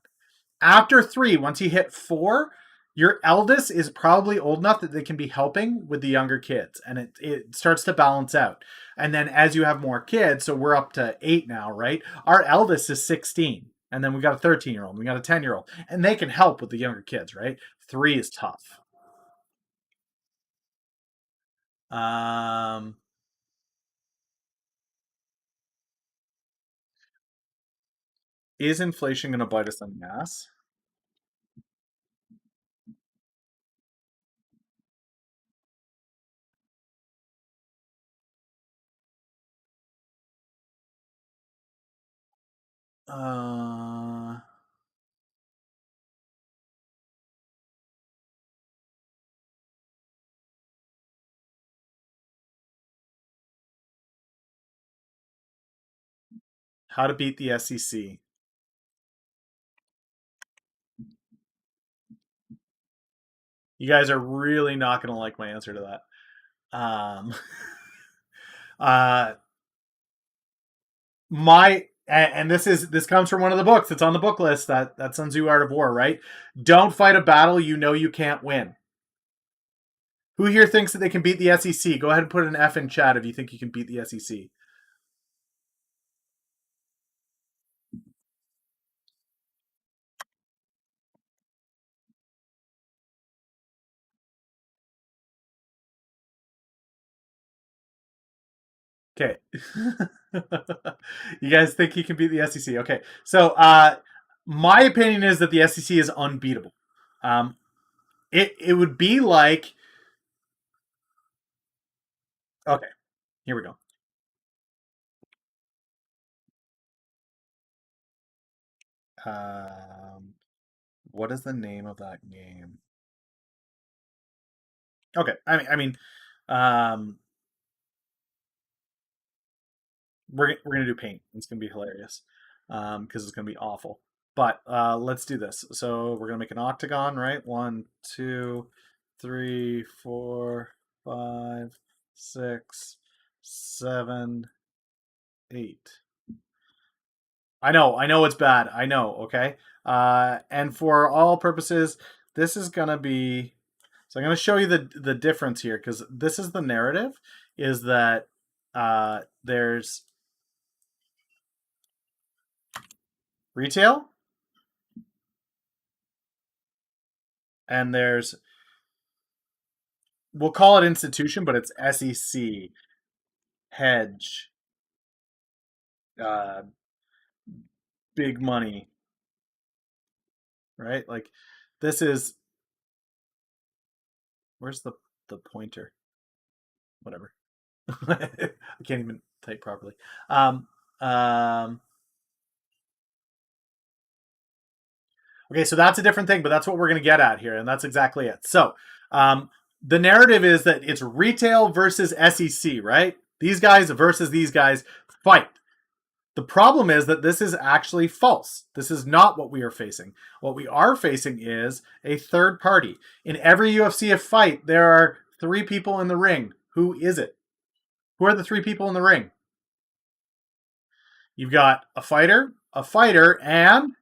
After 3, once you hit 4, your eldest is probably old enough that they can be helping with the younger kids, and it starts to balance out. And then as you have more kids, so we're up to 8 now, right? Our eldest is 16, and then we got a 13-year-old, we got a 10-year-old, and they can help with the younger kids, right? 3 is tough. Is inflation going to bite us on the ass? How to beat the SEC? You guys are really not going to like my answer to that. And this comes from one of the books. It's on the book list, that Sun Tzu Art of War, right? Don't fight a battle you know you can't win. Who here thinks that they can beat the SEC? Go ahead and put an F in chat if you think you can beat the SEC. Okay. You guys think he can beat the SEC? Okay. So my opinion is that the SEC is unbeatable. It would be like, okay, here we go. What is the name of that game? Okay, we're gonna do paint. It's gonna be hilarious, because it's gonna be awful. But let's do this. So we're gonna make an octagon, right? 1, 2, 3, 4, 5, 6, 7, 8. I know it's bad. I know, okay? And for all purposes, this is gonna be. So I'm gonna show you the difference here, because this is the narrative, is that there's retail, and there's, we'll call it institution, but it's SEC, hedge, uh, big money, right? Like this is, where's the pointer? Whatever. I can't even type properly. Okay, so that's a different thing, but that's what we're going to get at here, and that's exactly it. So the narrative is that it's retail versus SEC, right? These guys versus these guys fight. The problem is that this is actually false. This is not what we are facing. What we are facing is a third party. In every UFC fight, there are 3 people in the ring. Who is it? Who are the 3 people in the ring? You've got a fighter, and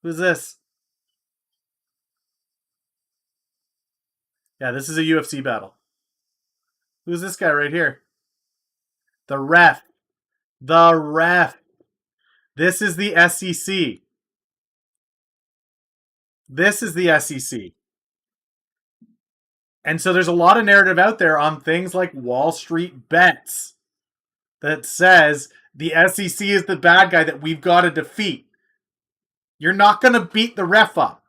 who's this? Yeah, this is a UFC battle. Who's this guy right here? The ref. The ref. This is the SEC. This is the SEC. And so there's a lot of narrative out there on things like Wall Street Bets that says the SEC is the bad guy that we've got to defeat. You're not going to beat the ref up.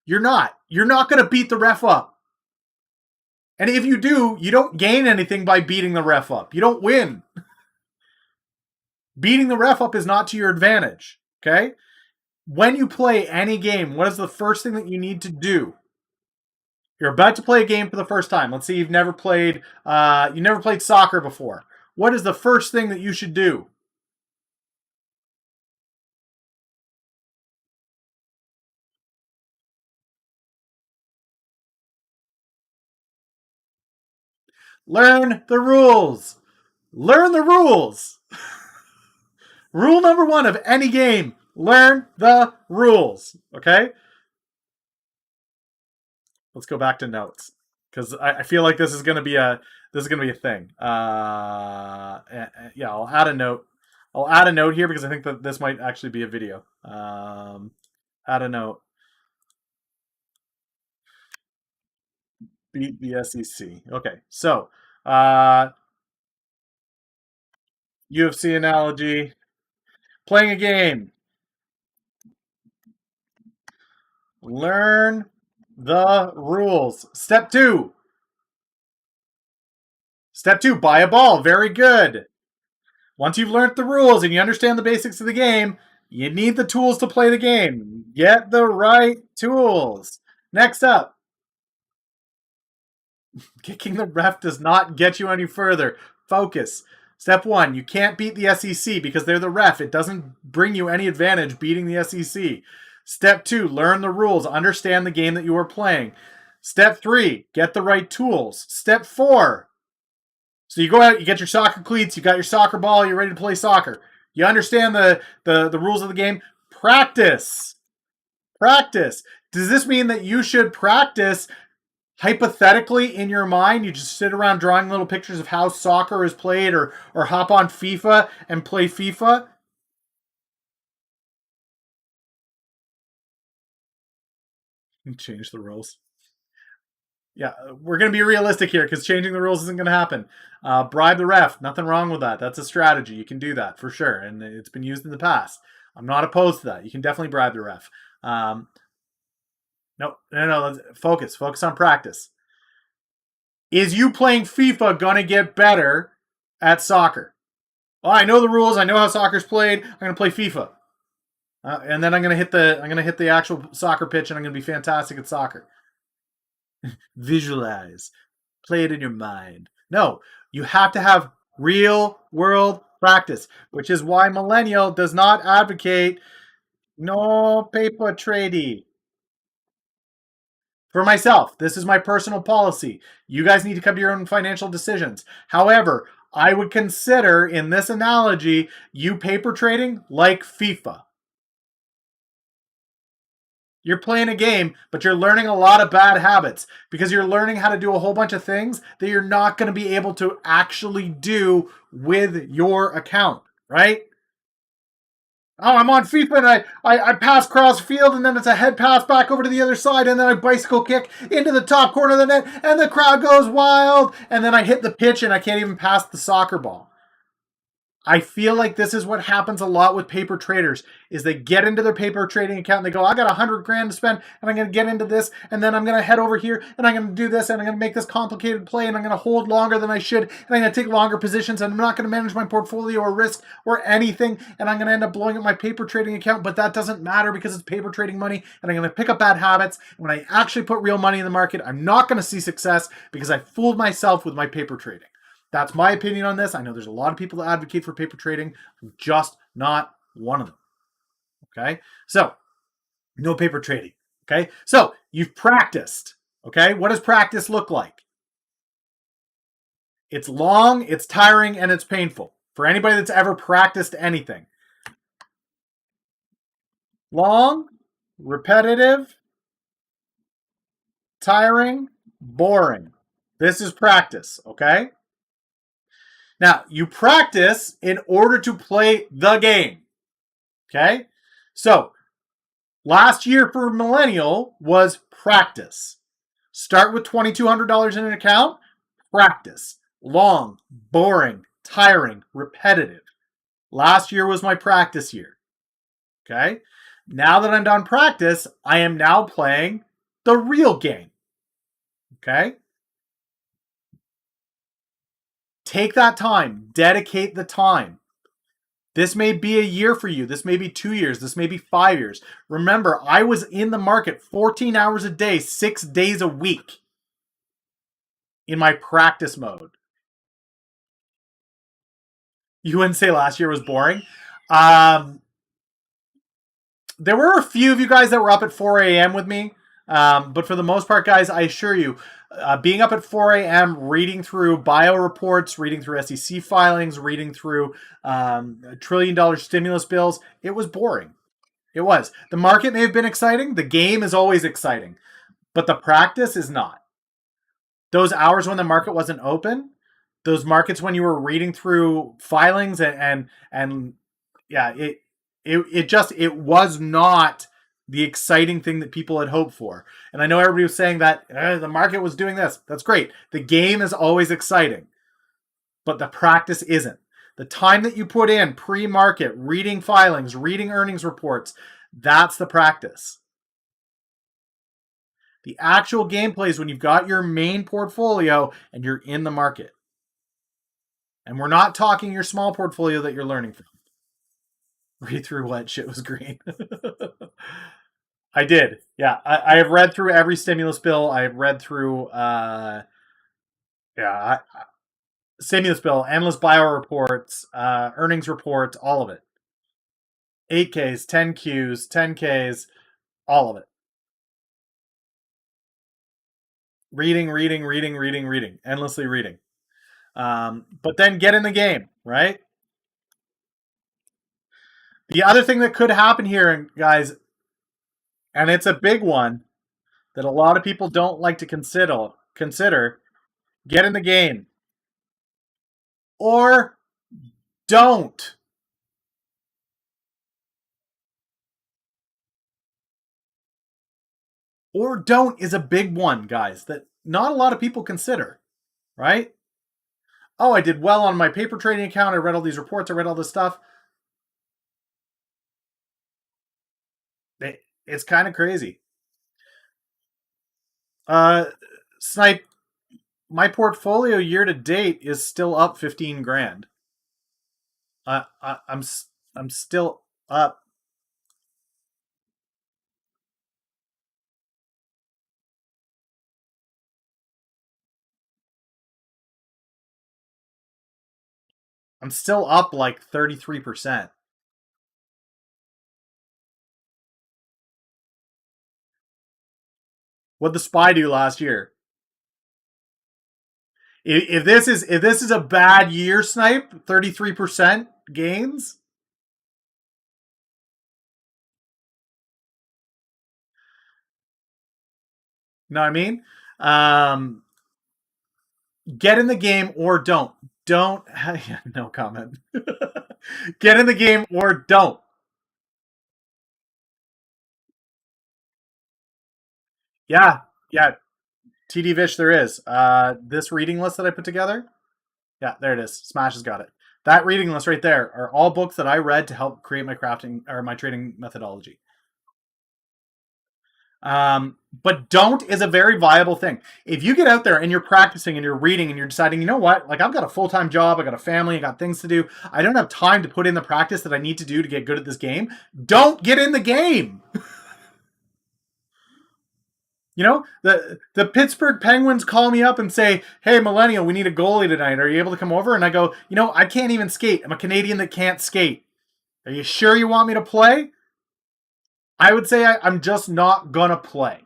You're not. You're not going to beat the ref up. And if you do, you don't gain anything by beating the ref up. You don't win. Beating the ref up is not to your advantage. Okay? When you play any game, what is the first thing that you need to do? You're about to play a game for the first time. Let's say you've never played soccer before. What is the first thing that you should do? Learn the rules. Learn the rules. Rule number 1 of any game: learn the rules. Okay? Let's go back to notes, because I feel like this is going to be a thing. Yeah, I'll add a note. I'll add a note here because I think that this might actually be a video. Add a note. Beat the SEC. Okay, so UFC analogy. Playing a game. Learn the rules. Step 2. Step 2, buy a ball. Very good. Once you've learned the rules and you understand the basics of the game, you need the tools to play the game. Get the right tools. Next up. Kicking the ref does not get you any further. Focus. Step 1, you can't beat the SEC because they're the ref. It doesn't bring you any advantage beating the SEC. Step 2, learn the rules. Understand the game that you are playing. Step 3, get the right tools. Step 4, so you go out, you get your soccer cleats, you got your soccer ball, you're ready to play soccer. You understand the rules of the game. Practice. Practice. Does this mean that you should practice hypothetically in your mind? You just sit around drawing little pictures of how soccer is played, or hop on FIFA and play FIFA? Change the rules. Yeah, we're going to be realistic here because changing the rules isn't going to happen. Bribe the ref. Nothing wrong with that. That's a strategy. You can do that for sure. And it's been used in the past. I'm not opposed to that. You can definitely bribe the ref. No. Let's focus. Focus on practice. Is you playing FIFA going to get better at soccer? Well, I know the rules. I know how soccer's played. I'm going to play FIFA. And then I'm going to hit the actual soccer pitch, and I'm going to be fantastic at soccer. Visualize. Play it in your mind. No, you have to have real world practice, which is why Millennial does not advocate no paper trading. For myself, this is my personal policy. You guys need to come to your own financial decisions. However, I would consider, in this analogy, you paper trading like FIFA. You're playing a game, but you're learning a lot of bad habits because you're learning how to do a whole bunch of things that you're not going to be able to actually do with your account, right? Oh, I'm on FIFA and I pass cross field, and then it's a head pass back over to the other side, and then I bicycle kick into the top corner of the net, and the crowd goes wild, and then I hit the pitch and I can't even pass the soccer ball. I feel like this is what happens a lot with paper traders, is they get into their paper trading account and they go, I got 100 grand to spend, and I'm going to get into this, and then I'm going to head over here, and I'm going to do this, and I'm going to make this complicated play, and I'm going to hold longer than I should, and I'm going to take longer positions, and I'm not going to manage my portfolio or risk or anything, and I'm going to end up blowing up my paper trading account, but that doesn't matter because it's paper trading money, and I'm going to pick up bad habits. When I actually put real money in the market, I'm not going to see success because I fooled myself with my paper trading. That's my opinion on this. I know there's a lot of people that advocate for paper trading. I'm just not one of them. Okay? So, no paper trading. Okay? So, you've practiced. Okay? What does practice look like? It's long, it's tiring, and it's painful. For anybody that's ever practiced anything. Long, repetitive, tiring, boring. This is practice. Okay? Now, you practice in order to play the game. Okay? So, last year for Millennial was practice. Start with $2,200 in an account, practice. Long, boring, tiring, repetitive. Last year was my practice year. Okay? Now that I'm done practice, I am now playing the real game. Okay? Take that time, dedicate the time. This may be a year for you. This may be 2 years. This may be 5 years. Remember, I was in the market 14 hours a day, 6 days a week in my practice mode. You wouldn't say last year was boring. There were a few of you guys that were up at 4 a.m. with me. But for the most part, guys, I assure you, being up at 4 a.m., reading through bio reports, reading through SEC filings, reading through $1 trillion stimulus bills, it was boring. It was. The market may have been exciting. The game is always exciting. But the practice is not. Those hours when the market wasn't open, those markets when you were reading through filings and yeah, it was not the exciting thing that people had hoped for. And I know everybody was saying that the market was doing this. That's great. The game is always exciting, but the practice isn't. The time that you put in pre-market, reading filings, reading earnings reports, that's the practice. The actual gameplay is when you've got your main portfolio and you're in the market. And we're not talking your small portfolio that you're learning from. Read through what? Shit was green. I did. Yeah, I have read through every stimulus bill. I have read through, stimulus bill, endless bio reports, earnings reports, all of it. 8Ks, 10Qs, 10Ks, all of it. Reading, endlessly reading. But then get in the game, right? The other thing that could happen here, guys, and it's a big one that a lot of people don't like to consider. Get in the game or don't. Or don't is a big one, guys, that not a lot of people consider, right? Oh, I did well on my paper trading account. I read all these reports. I read all this stuff. It's kind of crazy. Snipe, my portfolio year to date is still up 15 grand. I'm still up. I'm still up like 33%. What the SPY do last year? If this is a bad year, Snipe, 33% gains. Know what I mean? Um, get in the game or don't. Don't. No comment. Get in the game or don't. Yeah, yeah. TD Vish, there is. This reading list that I put together. Yeah, there it is. Smash has got it. That reading list right there are all books that I read to help create my crafting or my trading methodology. But don't is a very viable thing. If you get out there and you're practicing and you're reading and you're deciding, you know what, like I've got a full-time job, I got a family, I got things to do, I don't have time to put in the practice that I need to do to get good at this game, don't get in the game. You know, the Pittsburgh Penguins call me up and say, hey, Millennial, we need a goalie tonight. Are you able to come over? And I go, you know, I can't even skate. I'm a Canadian that can't skate. Are you sure you want me to play? I would say I'm just not going to play.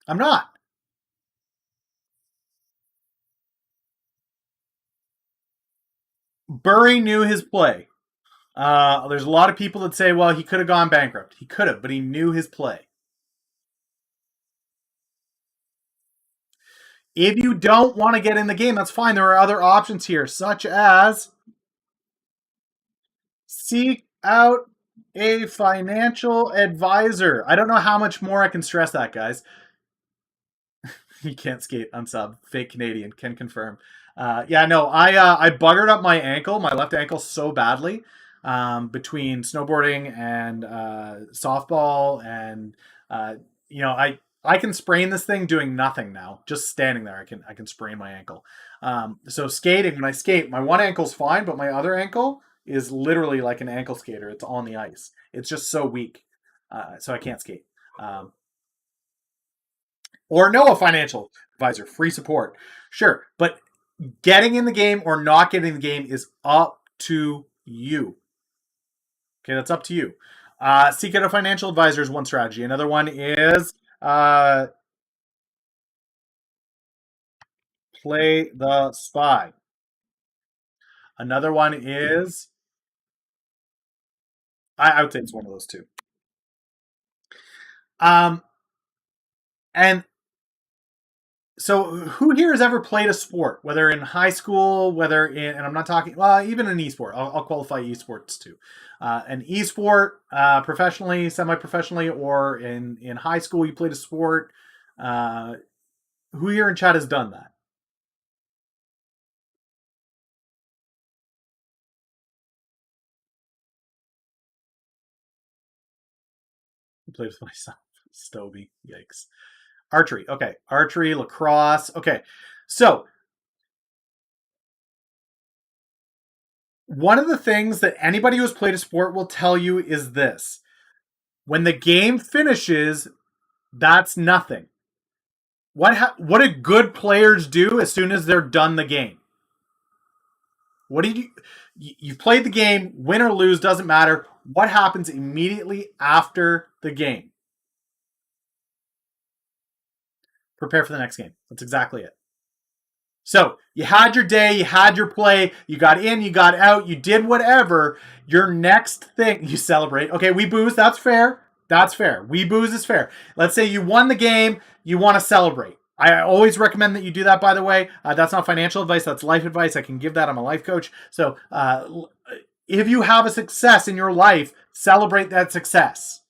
I'm not. Burry knew his play. There's a lot of people that say, well, he could have gone bankrupt. He could have, but he knew his play. If you don't want to get in the game, that's fine. There are other options here, such as seek out a financial advisor. I don't know how much more I can stress that, guys. You can't skate unsub. Fake Canadian can confirm. Yeah, no, I buggered up my ankle, my left ankle, so badly between snowboarding and softball, and you know, I can sprain this thing doing nothing now, just standing there. I can sprain my ankle. So skating, when I skate, my one ankle's fine, but my other ankle is literally like an ankle skater. It's on the ice. It's just so weak, so I can't skate. Or know a financial advisor, free support. Sure, but getting in the game or not getting in the game is up to you. Okay, that's up to you. Seek out a financial advisor is one strategy. Another one is play the SPY. Another one is, I would say it's one of those two. And so who here has ever played a sport, whether in high school, whether in, and I'm not talking, well, even an esport, I'll qualify esports too. An esport, professionally, semi-professionally, or in high school, you played a sport. Who here in chat has done that? I played with myself. Stovey, yikes. Archery, okay. Archery, lacrosse, okay. So one of the things that anybody who's played a sport will tell you is this: when the game finishes, that's nothing. What do good players do as soon as they're done the game? What do you played the game, win or lose, doesn't matter. What happens immediately after the game? Prepare for the next game. That's exactly it. So you had your day, you had your play, you got in, you got out, you did whatever. Your next thing, you celebrate. Okay, we booze, that's fair. That's fair. We booze is fair. Let's say you won the game, you want to celebrate. I always recommend that you do that, by the way. That's not financial advice, that's life advice. I can give that. I'm a life coach. So if you have a success in your life, celebrate that success.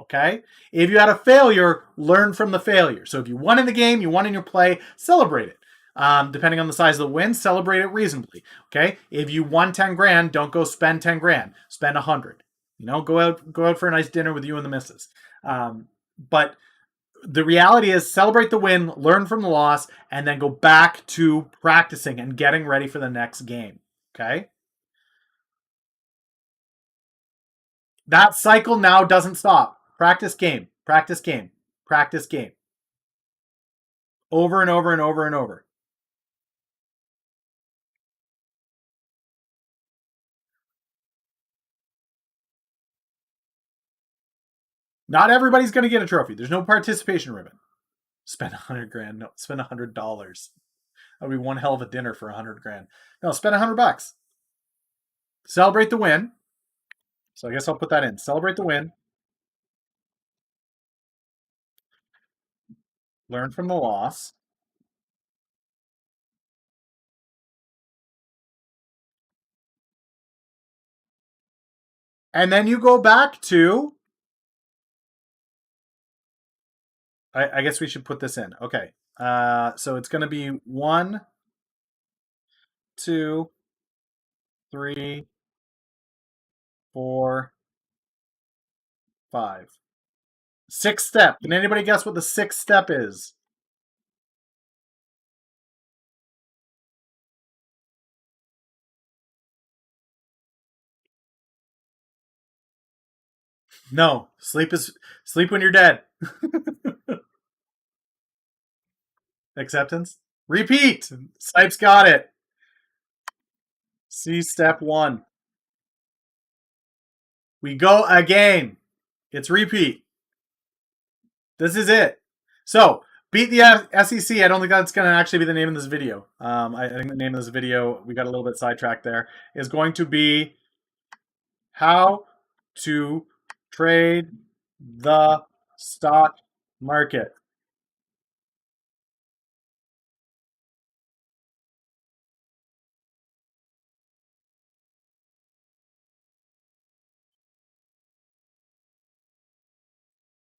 Okay? If you had a failure, learn from the failure. So if you won in the game, you won in your play, celebrate it. Depending on the size of the win, celebrate it reasonably. Okay, if you won 10 grand, don't go spend 10 grand. Spend 100. You know, go out for a nice dinner with you and the missus. But the reality is, celebrate the win, learn from the loss, and then go back to practicing and getting ready for the next game. Okay, that cycle now doesn't stop. Practice game, practice game, practice game, over and over and over and over. Not everybody's going to get a trophy. There's no participation ribbon. Spend 100 grand. No, spend $100. That would be one hell of a dinner for 100 grand. No, spend $100. Celebrate the win. So I guess I'll put that in. Celebrate the win. Learn from the loss. And then you go back to. I guess we should put this in. Okay. So it's going to be 1, 2, 3, 4, 5. Sixth step. Can anybody guess what the sixth step is? No. Sleep when you're dead. Acceptance. Repeat. Sipes got it. See step 1. We go again. It's repeat. This is it. So, beat the SEC. I don't think that's going to actually be the name of this video. I think the name of this video, we got a little bit sidetracked there, is going to be how to trade the stock market.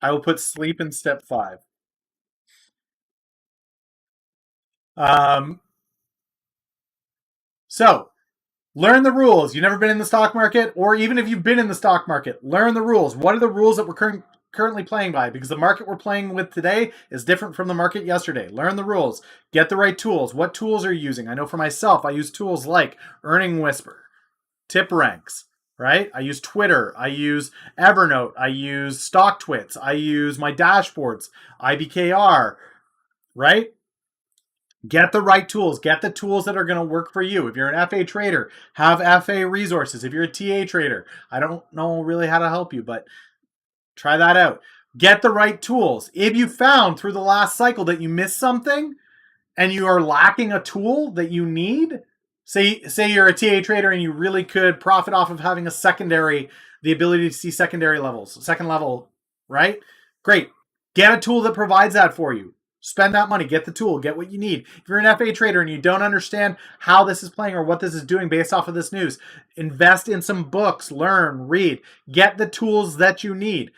I will put sleep in step 5. So, learn the rules. You've never been in the stock market, or even if you've been in the stock market, learn the rules. What are the rules that we're currently playing by? Because the market we're playing with today is different from the market yesterday. Learn the rules. Get the right tools. What tools are you using? I know for myself, I use tools like Earning Whisper, Tip Ranks, right? I use Twitter. I use Evernote. I use StockTwits. I use my dashboards, IBKR, right? Get the right tools. Get the tools that are going to work for you. If you're an FA trader, have FA resources. If you're a TA trader, I don't know really how to help you, but try that out. Get the right tools. If you found through the last cycle that you missed something and you are lacking a tool that you need, say you're a TA trader and you really could profit off of having a secondary, the ability to see secondary levels, second level, right? Great. Get a tool that provides that for you. Spend that money, get the tool, get what you need. If you're an FA trader and you don't understand how this is playing or what this is doing based off of this news, invest in some books, learn, read, get the tools that you need.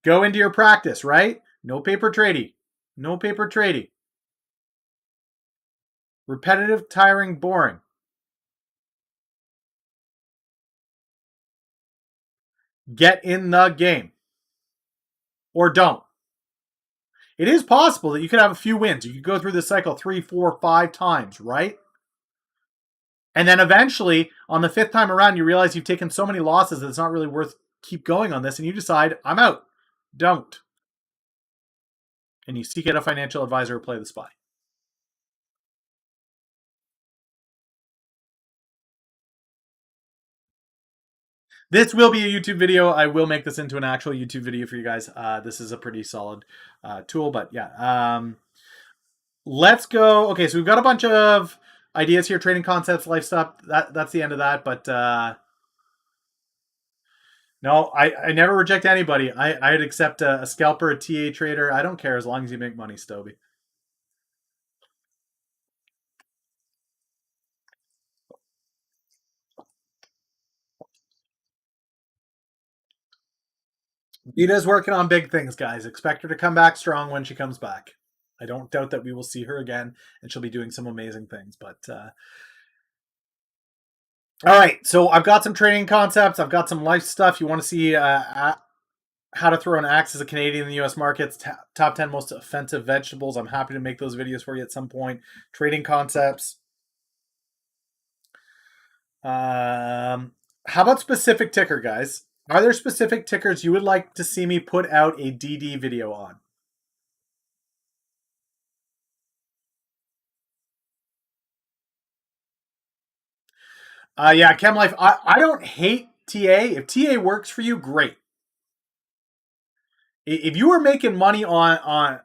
Go into your practice, right? No paper trading. No paper trading. Repetitive, tiring, boring. Get in the game. Or don't. It is possible that you could have a few wins. You could go through this cycle 3, 4, 5 times, right? And then eventually, on the 5th time around, you realize you've taken so many losses that it's not really worth keep going on this, and you decide, I'm out. Don't. And you seek out a financial advisor or play the spy. This will be a YouTube video. I will make this into an actual YouTube video for you guys. This is a pretty solid tool, but yeah. let's go. Okay, so we've got a bunch of ideas here, trading concepts, life stuff. That's the end of that. But no, I never reject anybody. I'd accept a scalper, a TA trader. I don't care as long as you make money, Stoby. Vita's working on big things, guys. Expect her to come back strong when she comes back. I don't doubt that we will see her again, and she'll be doing some amazing things. But all right, so I've got some trading concepts. I've got some life stuff. You want to see how to throw an axe as a Canadian in the U.S. markets? Top 10 most offensive vegetables. I'm happy to make those videos for you at some point. Trading concepts. How about specific ticker, guys? Are there specific tickers you would like to see me put out a DD video on? Yeah, Chem Life. I don't hate TA. If TA works for you, great. If you are making money on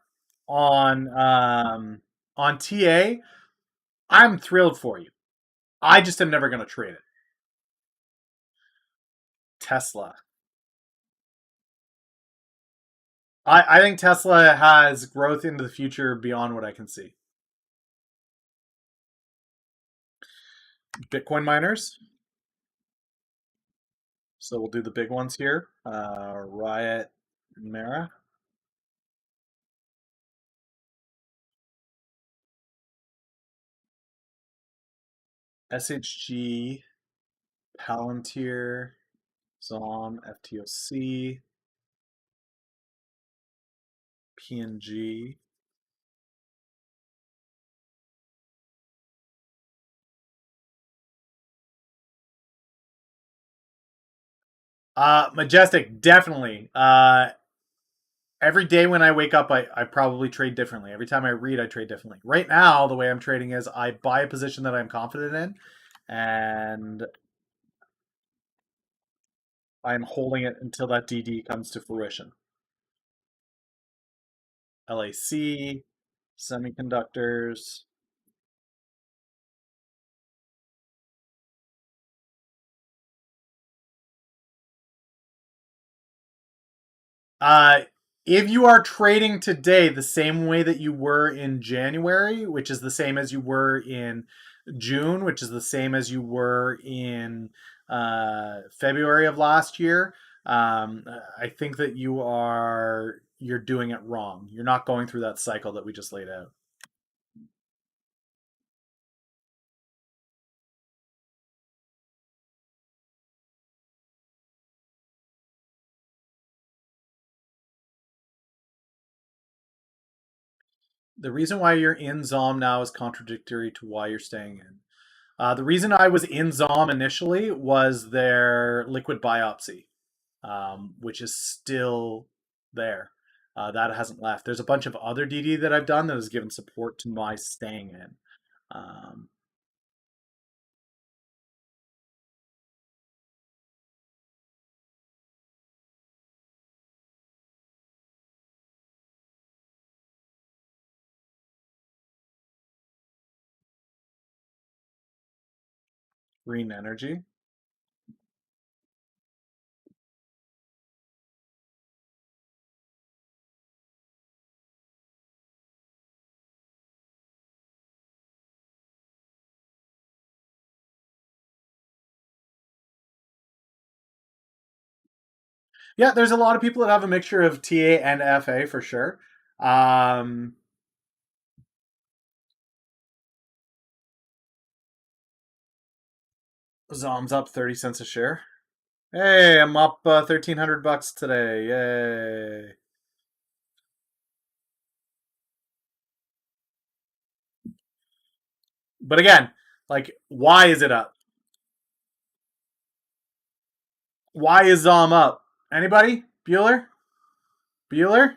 TA, I'm thrilled for you. I just am never going to trade it. Tesla. I think Tesla has growth into the future beyond what I can see. Bitcoin miners. So we'll do the big ones here. Riot, Mara. SHG, Palantir, ZOM, FTOC, PNG. Majestic, definitely. Every day when I wake up, I probably trade differently. Every time I read, I trade differently. Right now, the way I'm trading is I buy a position that I'm confident in, and I'm holding it until that DD comes to fruition. LAC, semiconductors. Uh, if you are trading today the same way that you were in January, which is the same as you were in June, which is the same as you were in February of last year, I think that you're doing it wrong. You're not going through that cycle that we just laid out. The reason why you're in ZOM now is contradictory to why you're staying in. The reason I was in ZOM initially was their liquid biopsy, which is still there. That hasn't left. There's a bunch of other DD that I've done that has given support to my staying in. Um, Green energy. Yeah, there's a lot of people that have a mixture of TA and FA for sure. ZOM's up 30 cents a share. Hey, I'm up $1,300 today. Yay. But again, like, why is it up? Why is ZOM up? Anybody? Bueller? Bueller?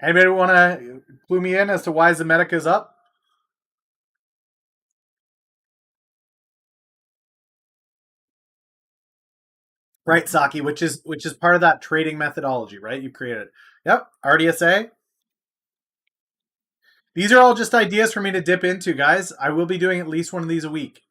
Anybody want to clue me in as to why Zemetic is up? Right, Saki, which is part of that trading methodology, right? You created it. Yep, RDSA. These are all just ideas for me to dip into, guys. I will be doing at least one of these a week.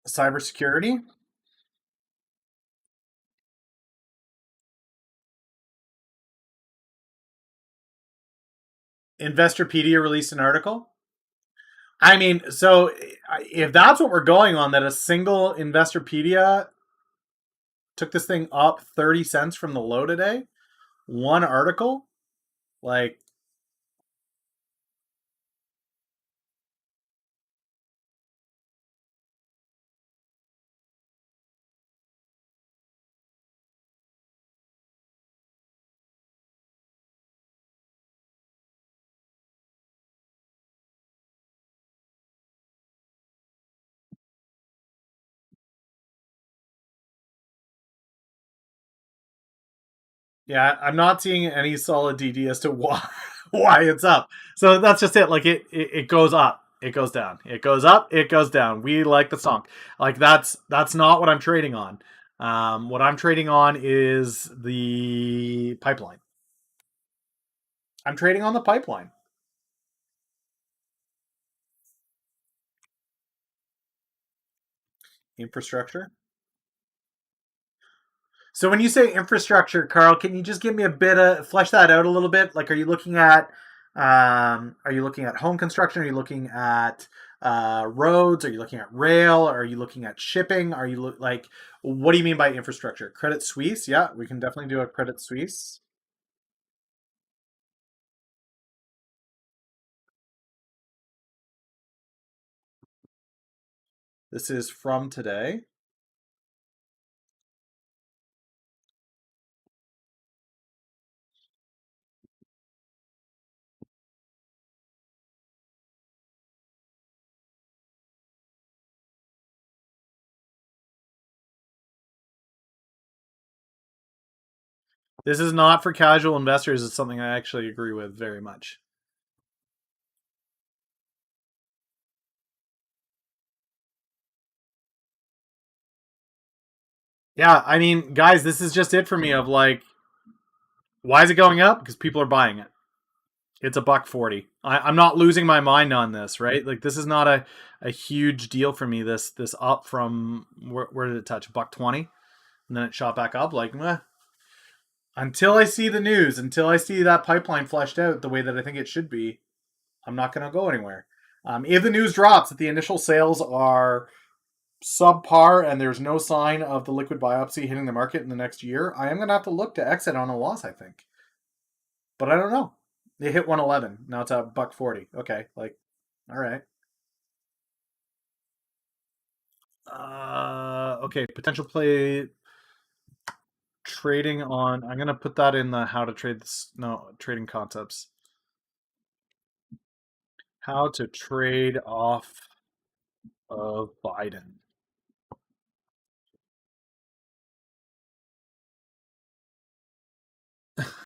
Cybersecurity. Investorpedia released an article. I mean, so if that's what we're going on, that a single Investorpedia took this thing up 30 cents from the low today, one article, like, yeah, I'm not seeing any solid DD as to why why it's up. So that's just it. Like it goes up, it goes down, it goes up, it goes down. We like the song. Like that's not what I'm trading on. What I'm trading on is the pipeline. I'm trading on the pipeline. Infrastructure. So when you say infrastructure, Carl, can you just give me a bit of flesh that out a little bit? Like, are you looking at home construction? Are you looking at roads? Are you looking at rail? Are you looking at shipping? Are you like, what do you mean by infrastructure? Credit Suisse? Yeah, we can definitely do a Credit Suisse. This is from today. This is not for casual investors. It's something I actually agree with very much. Yeah, I mean, guys, this is just it for me of like, why is it going up? Because people are buying it. It's a buck 40. I'm not losing my mind on this, right? Like this is not a huge deal for me. This up from where did it touch? Buck 20, and then it shot back up. Like until I see the news, until I see that pipeline fleshed out the way that I think it should be, I'm not going to go anywhere. If the news drops that the initial sales are subpar and there's no sign of the liquid biopsy hitting the market in the next year, I am going to have to look to exit on a loss, I think. But I don't know. They hit 111. Now it's at buck 40. Okay, like, all right. Okay, potential play trading on. I'm gonna put that in the how to trade this. No, trading concepts. How to trade off of Biden.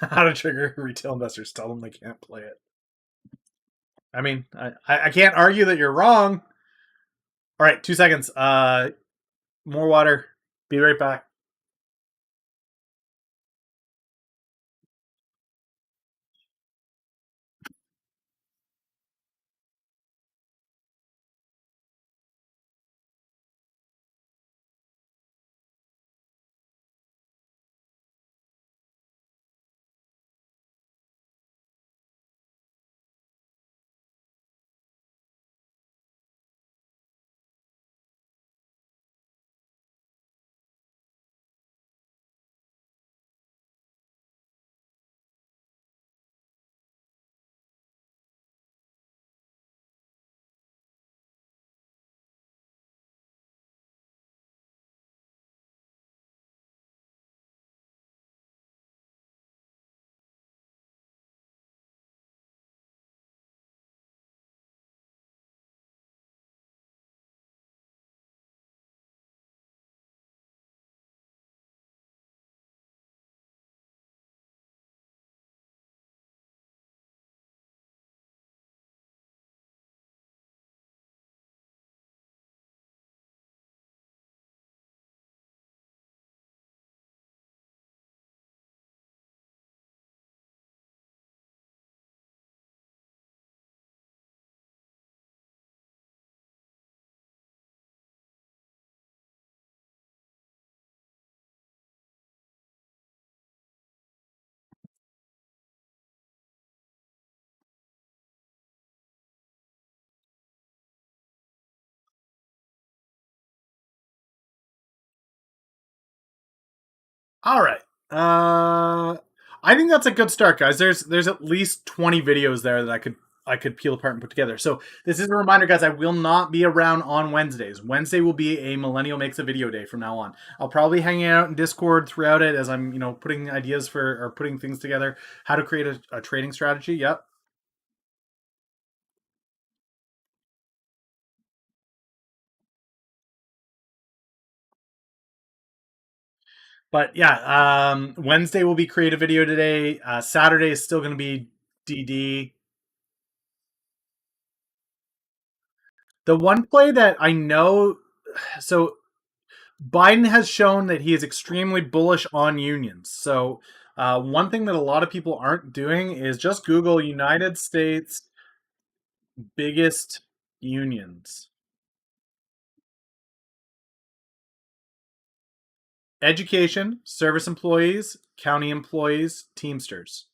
How to trigger retail investors. Tell them they can't play it. I mean, I can't argue that you're wrong. All right, 2 seconds. More water. Be right back. All right. I think that's a good start, guys. There's at least 20 videos there that I could peel apart and put together. So this is a reminder, guys. I will not be around on Wednesdays. Wednesday will be a Millennial Makes a Video day from now on. I'll probably hang out in Discord throughout it as I'm, putting ideas for or putting things together. How to create a trading strategy. Yep. But yeah, Wednesday will be create a video today. Saturday is still going to be DD. The one play that I know, so Biden has shown that he is extremely bullish on unions. So, one thing that a lot of people aren't doing is just Google United States biggest unions. Education, service employees, county employees, Teamsters.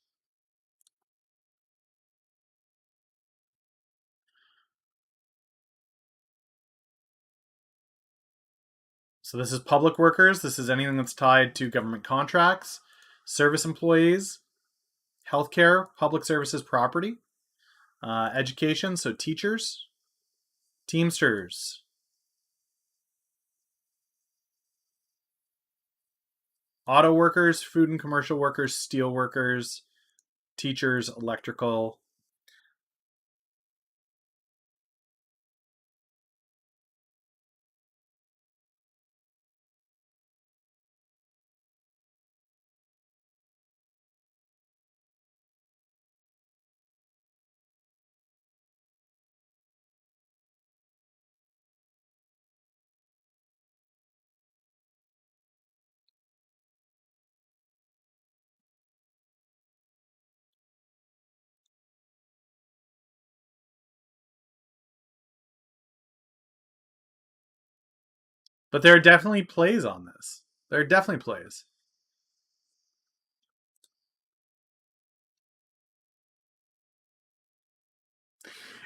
So, this is public workers. This is anything that's tied to government contracts, service employees, healthcare, public services, property, education, so teachers, Teamsters, auto workers, food and commercial workers, steel workers, teachers, electrical. But there are definitely plays on this. There are definitely plays.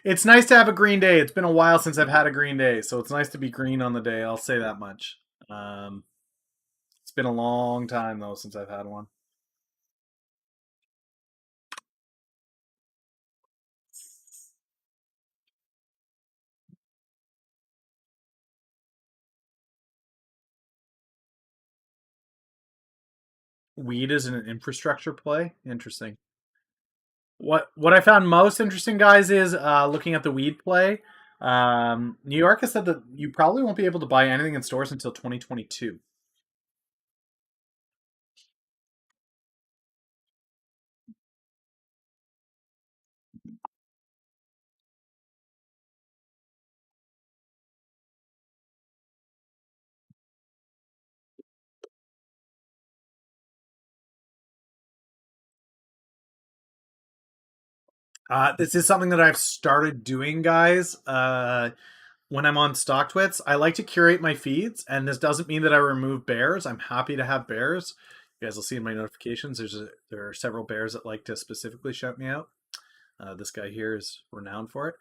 It's nice to have a green day. It's been a while since I've had a green day, so it's nice to be green on the day. I'll say that much. Um, it's been a long time though since I've had one. Weed is an infrastructure play. Interesting. What I found most interesting, guys, is looking at the weed play. New York has said that you probably won't be able to buy anything in stores until 2022. This is something that I've started doing, guys. When I'm on StockTwits, I like to curate my feeds, and this doesn't mean that I remove bears. I'm happy to have bears. You guys will see in my notifications. There are several bears that like to specifically shout me out. This guy here is renowned for it.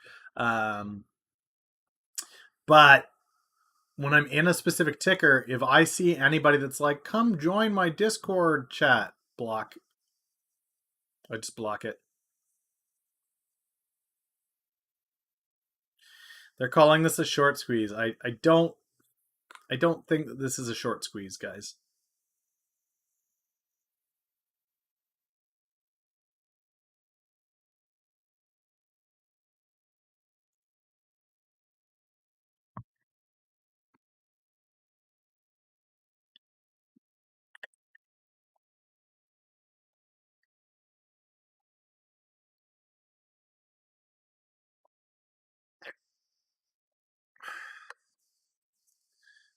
But when I'm in a specific ticker, if I see anybody that's like, "Come join my Discord chat," block. I just block it. They're calling this a short squeeze. I don't think that this is a short squeeze, guys.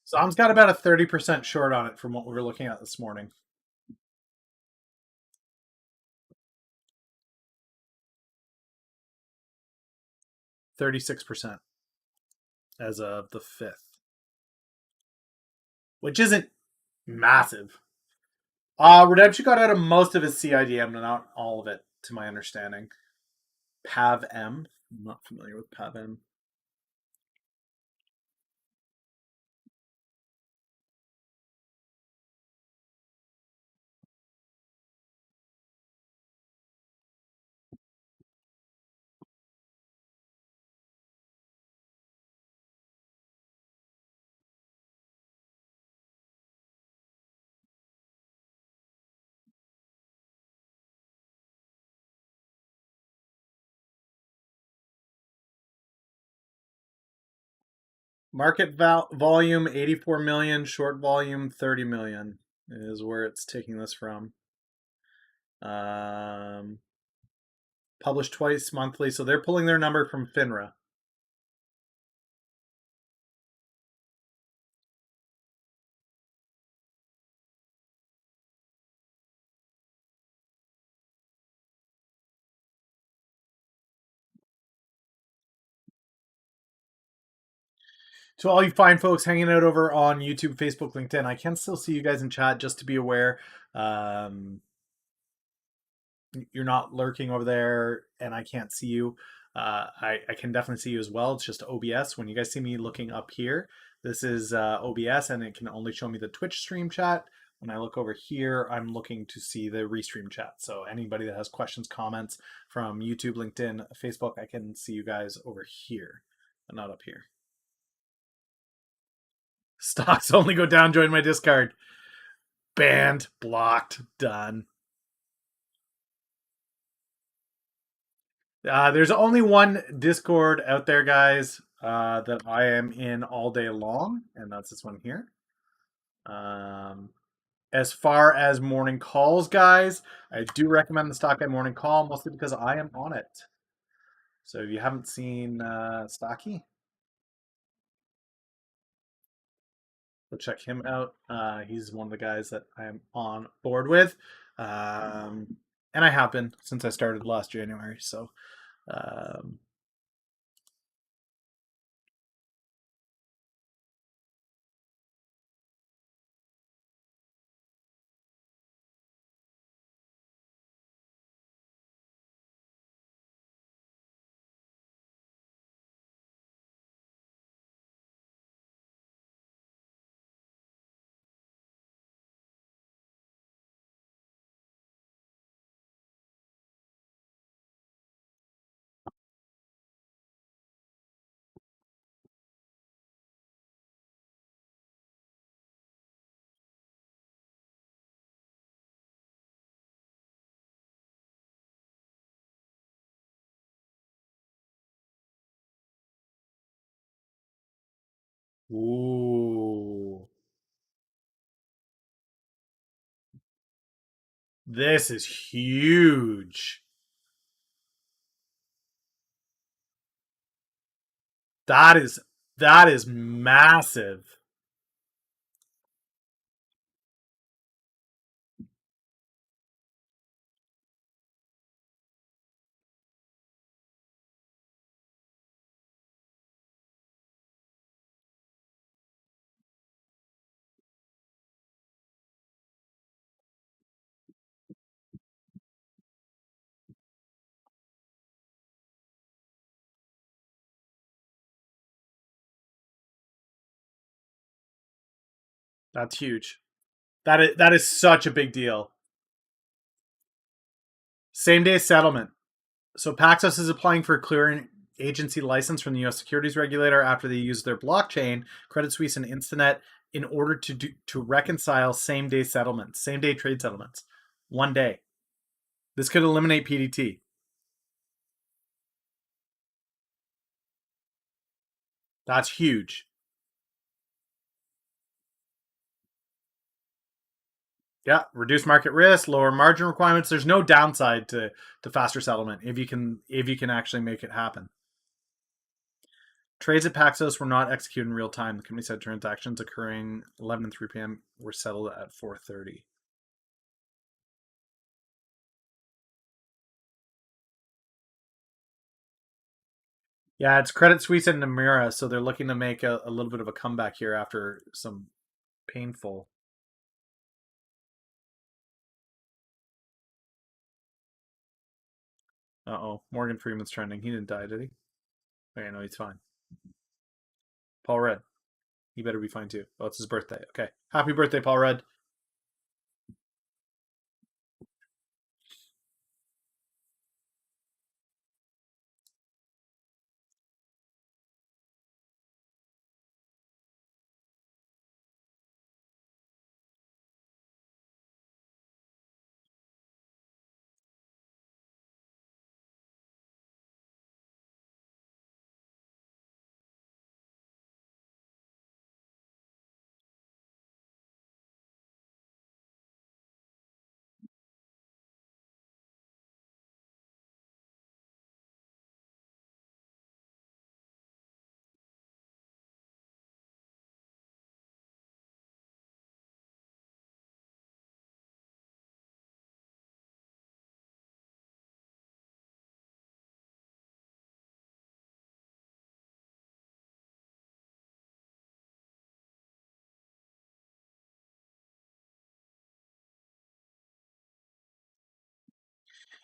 Zom's got about a 30% short on it from what we were looking at this morning. 36% as of the 5th, which isn't massive. Redemption got out of most of his CIDM, but not all of it, to my understanding. PAVM. I'm not familiar with PAVM. Market volume 84 million, short volume 30 million is where it's taking this from. Published twice monthly, so they're pulling their number from FINRA. So all you fine folks hanging out over on YouTube, Facebook, LinkedIn, I can still see you guys in chat, just to be aware. You're not lurking over there and I can't see you. I can definitely see you as well. It's just OBS. When you guys see me looking up here, this is OBS and it can only show me the Twitch stream chat. When I look over here, I'm looking to see the restream chat. So anybody that has questions, comments from YouTube, LinkedIn, Facebook, I can see you guys over here, but not up here. Stocks only go down, join my Discord. Banned, blocked, done. There's only one Discord out there, guys, that I am in all day long, and that's this one here. As far as morning calls, guys, I do recommend the Stock Guy morning call, mostly because I am on it. So if you haven't seen Stocky, go check him out. He's one of the guys that I'm on board with. And I have been since I started last January. So ooh. This is huge. That is massive. That's huge. That is such a big deal. Same day settlement. So Paxos is applying for a clearing agency license from the U.S. securities regulator after they used their blockchain, Credit Suisse and Instinet, in order to reconcile same day settlements, same day trade settlements, one day. This could eliminate PDT. That's huge. Yeah, reduce market risk, lower margin requirements. There's no downside to faster settlement if you can actually make it happen. Trades at Paxos were not executed in real time. The company said transactions occurring 11 and 3 p.m. were settled at 4:30. Yeah, it's Credit Suisse and Nomura, so they're looking to make a little bit of a comeback here after some painful. Uh-oh, Morgan Freeman's trending. He didn't die, did he? Okay, no, he's fine. Paul Rudd. He better be fine too. Oh, it's his birthday. Okay. Happy birthday, Paul Rudd.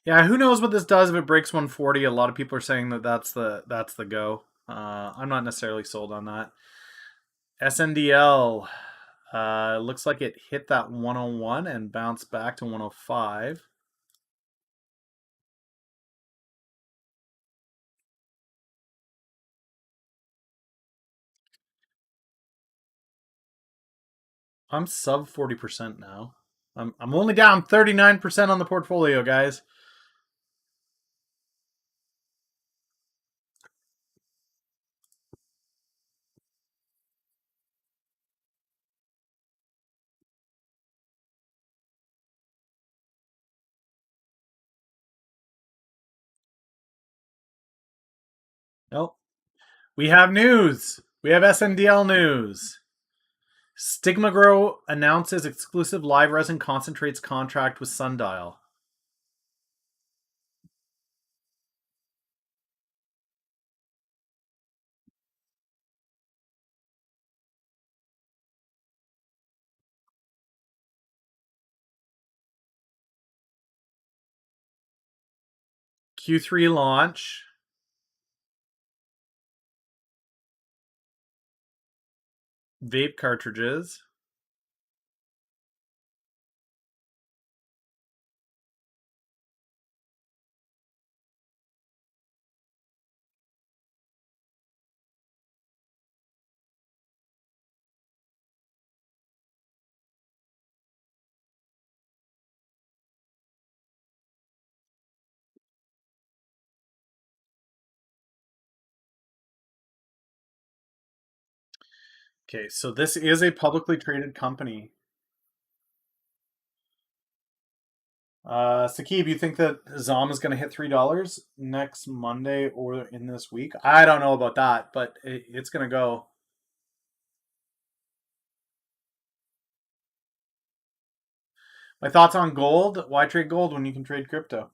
Yeah, who knows what this does if it breaks 140? A lot of people are saying that that's the go. I'm not necessarily sold on that. SNDL looks like it hit that 101 and bounced back to 105. I'm sub 40% now. I'm only down 39% on the portfolio, guys. Nope. We have news. We have SNDL news. Stigmagrow announces exclusive live resin concentrates contract with Sundial. Q3 launch. Vape cartridges. Okay, so this is a publicly traded company. Sakib, you think that ZOM is going to hit $3 next Monday or in this week? I don't know about that, but it's going to go. My thoughts on gold. Why trade gold when you can trade crypto?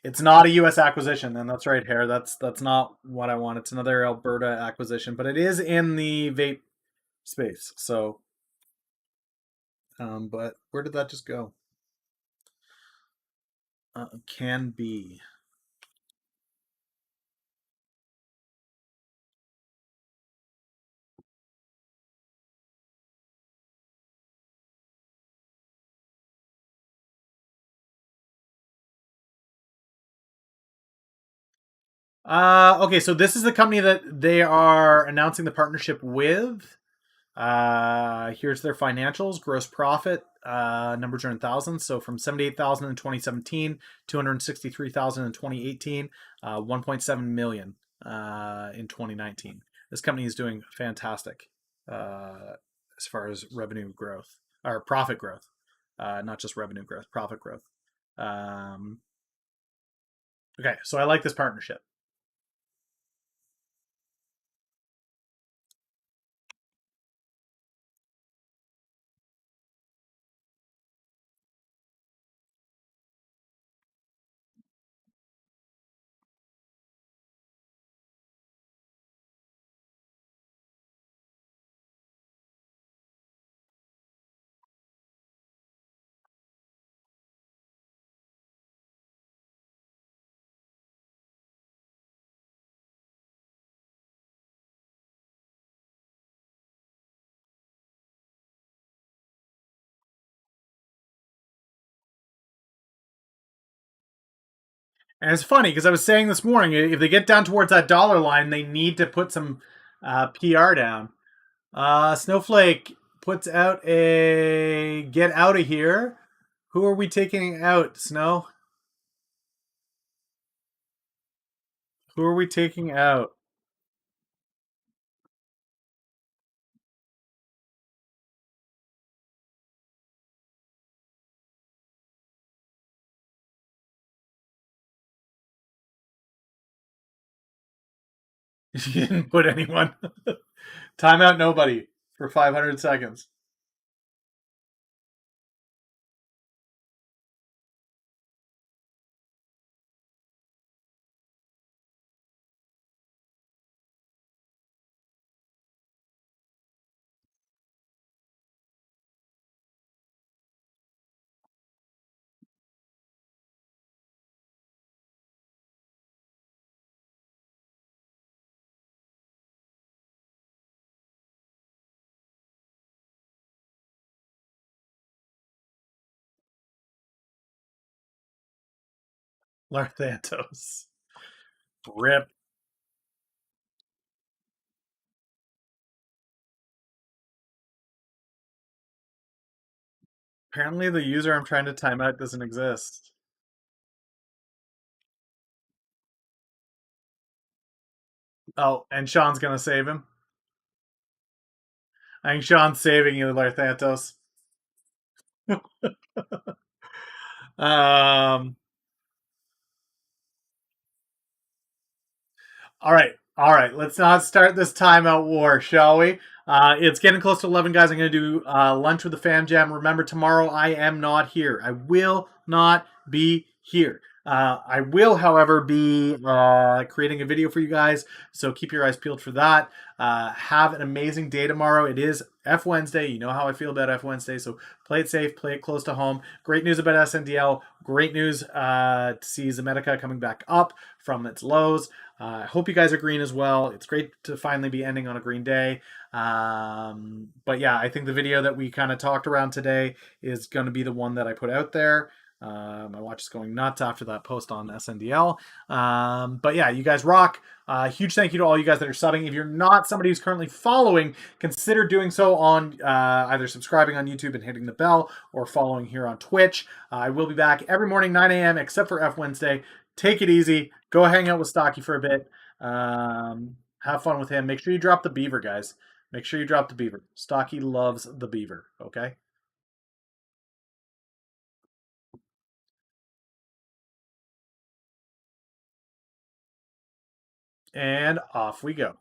It's not a U.S. acquisition, and that's right, Hare. That's not what I want. It's another Alberta acquisition, but it is in the vape space. So, but where did that just go? Can be. Okay, so this is the company that they are announcing the partnership with. Here's their financials. Gross profit, numbers are in thousands. So from 78,000 in 2017, 263,000 in 2018, 1.7 million in 2019. This company is doing fantastic as far as revenue growth or profit growth, not just revenue growth, profit growth. Okay, so I like this partnership. And it's funny because I was saying this morning, if they get down towards that dollar line, they need to put some PR down. Snowflake puts out a get out of here. Who are we taking out, Snow? Who are we taking out? You didn't put anyone. Timeout nobody for 500 seconds. Larthantos. Rip. Apparently the user I'm trying to time out doesn't exist. Oh, and Sean's gonna save him. I think Sean's saving you, Larthantos. um All right. All right. Let's not start this timeout war, shall we? It's getting close to 11, guys. I'm going to do lunch with the fam jam. Remember, tomorrow I am not here. I will not be here. I will, however, be creating a video for you guys, so keep your eyes peeled for that. Have an amazing day tomorrow. It is F Wednesday. You know how I feel about F Wednesday, so play it safe, play it close to home. Great news about SNDL. Great news to see Zomedica coming back up from its lows. I hope you guys are green as well. It's great to finally be ending on a green day. But yeah, I think the video that we kind of talked around today is going to be the one that I put out there. My watch is going nuts after that post on SNDL. But yeah, you guys rock. Huge thank you to all you guys that are subbing. If you're not somebody who's currently following, consider doing so on either subscribing on YouTube and hitting the bell or following here on Twitch. I will be back every morning, 9 a.m., except for F Wednesday. Take it easy. Go hang out with Stocky for a bit. Have fun with him. Make sure you drop the beaver, guys. Make sure you drop the beaver. Stocky loves the beaver, okay? And off we go.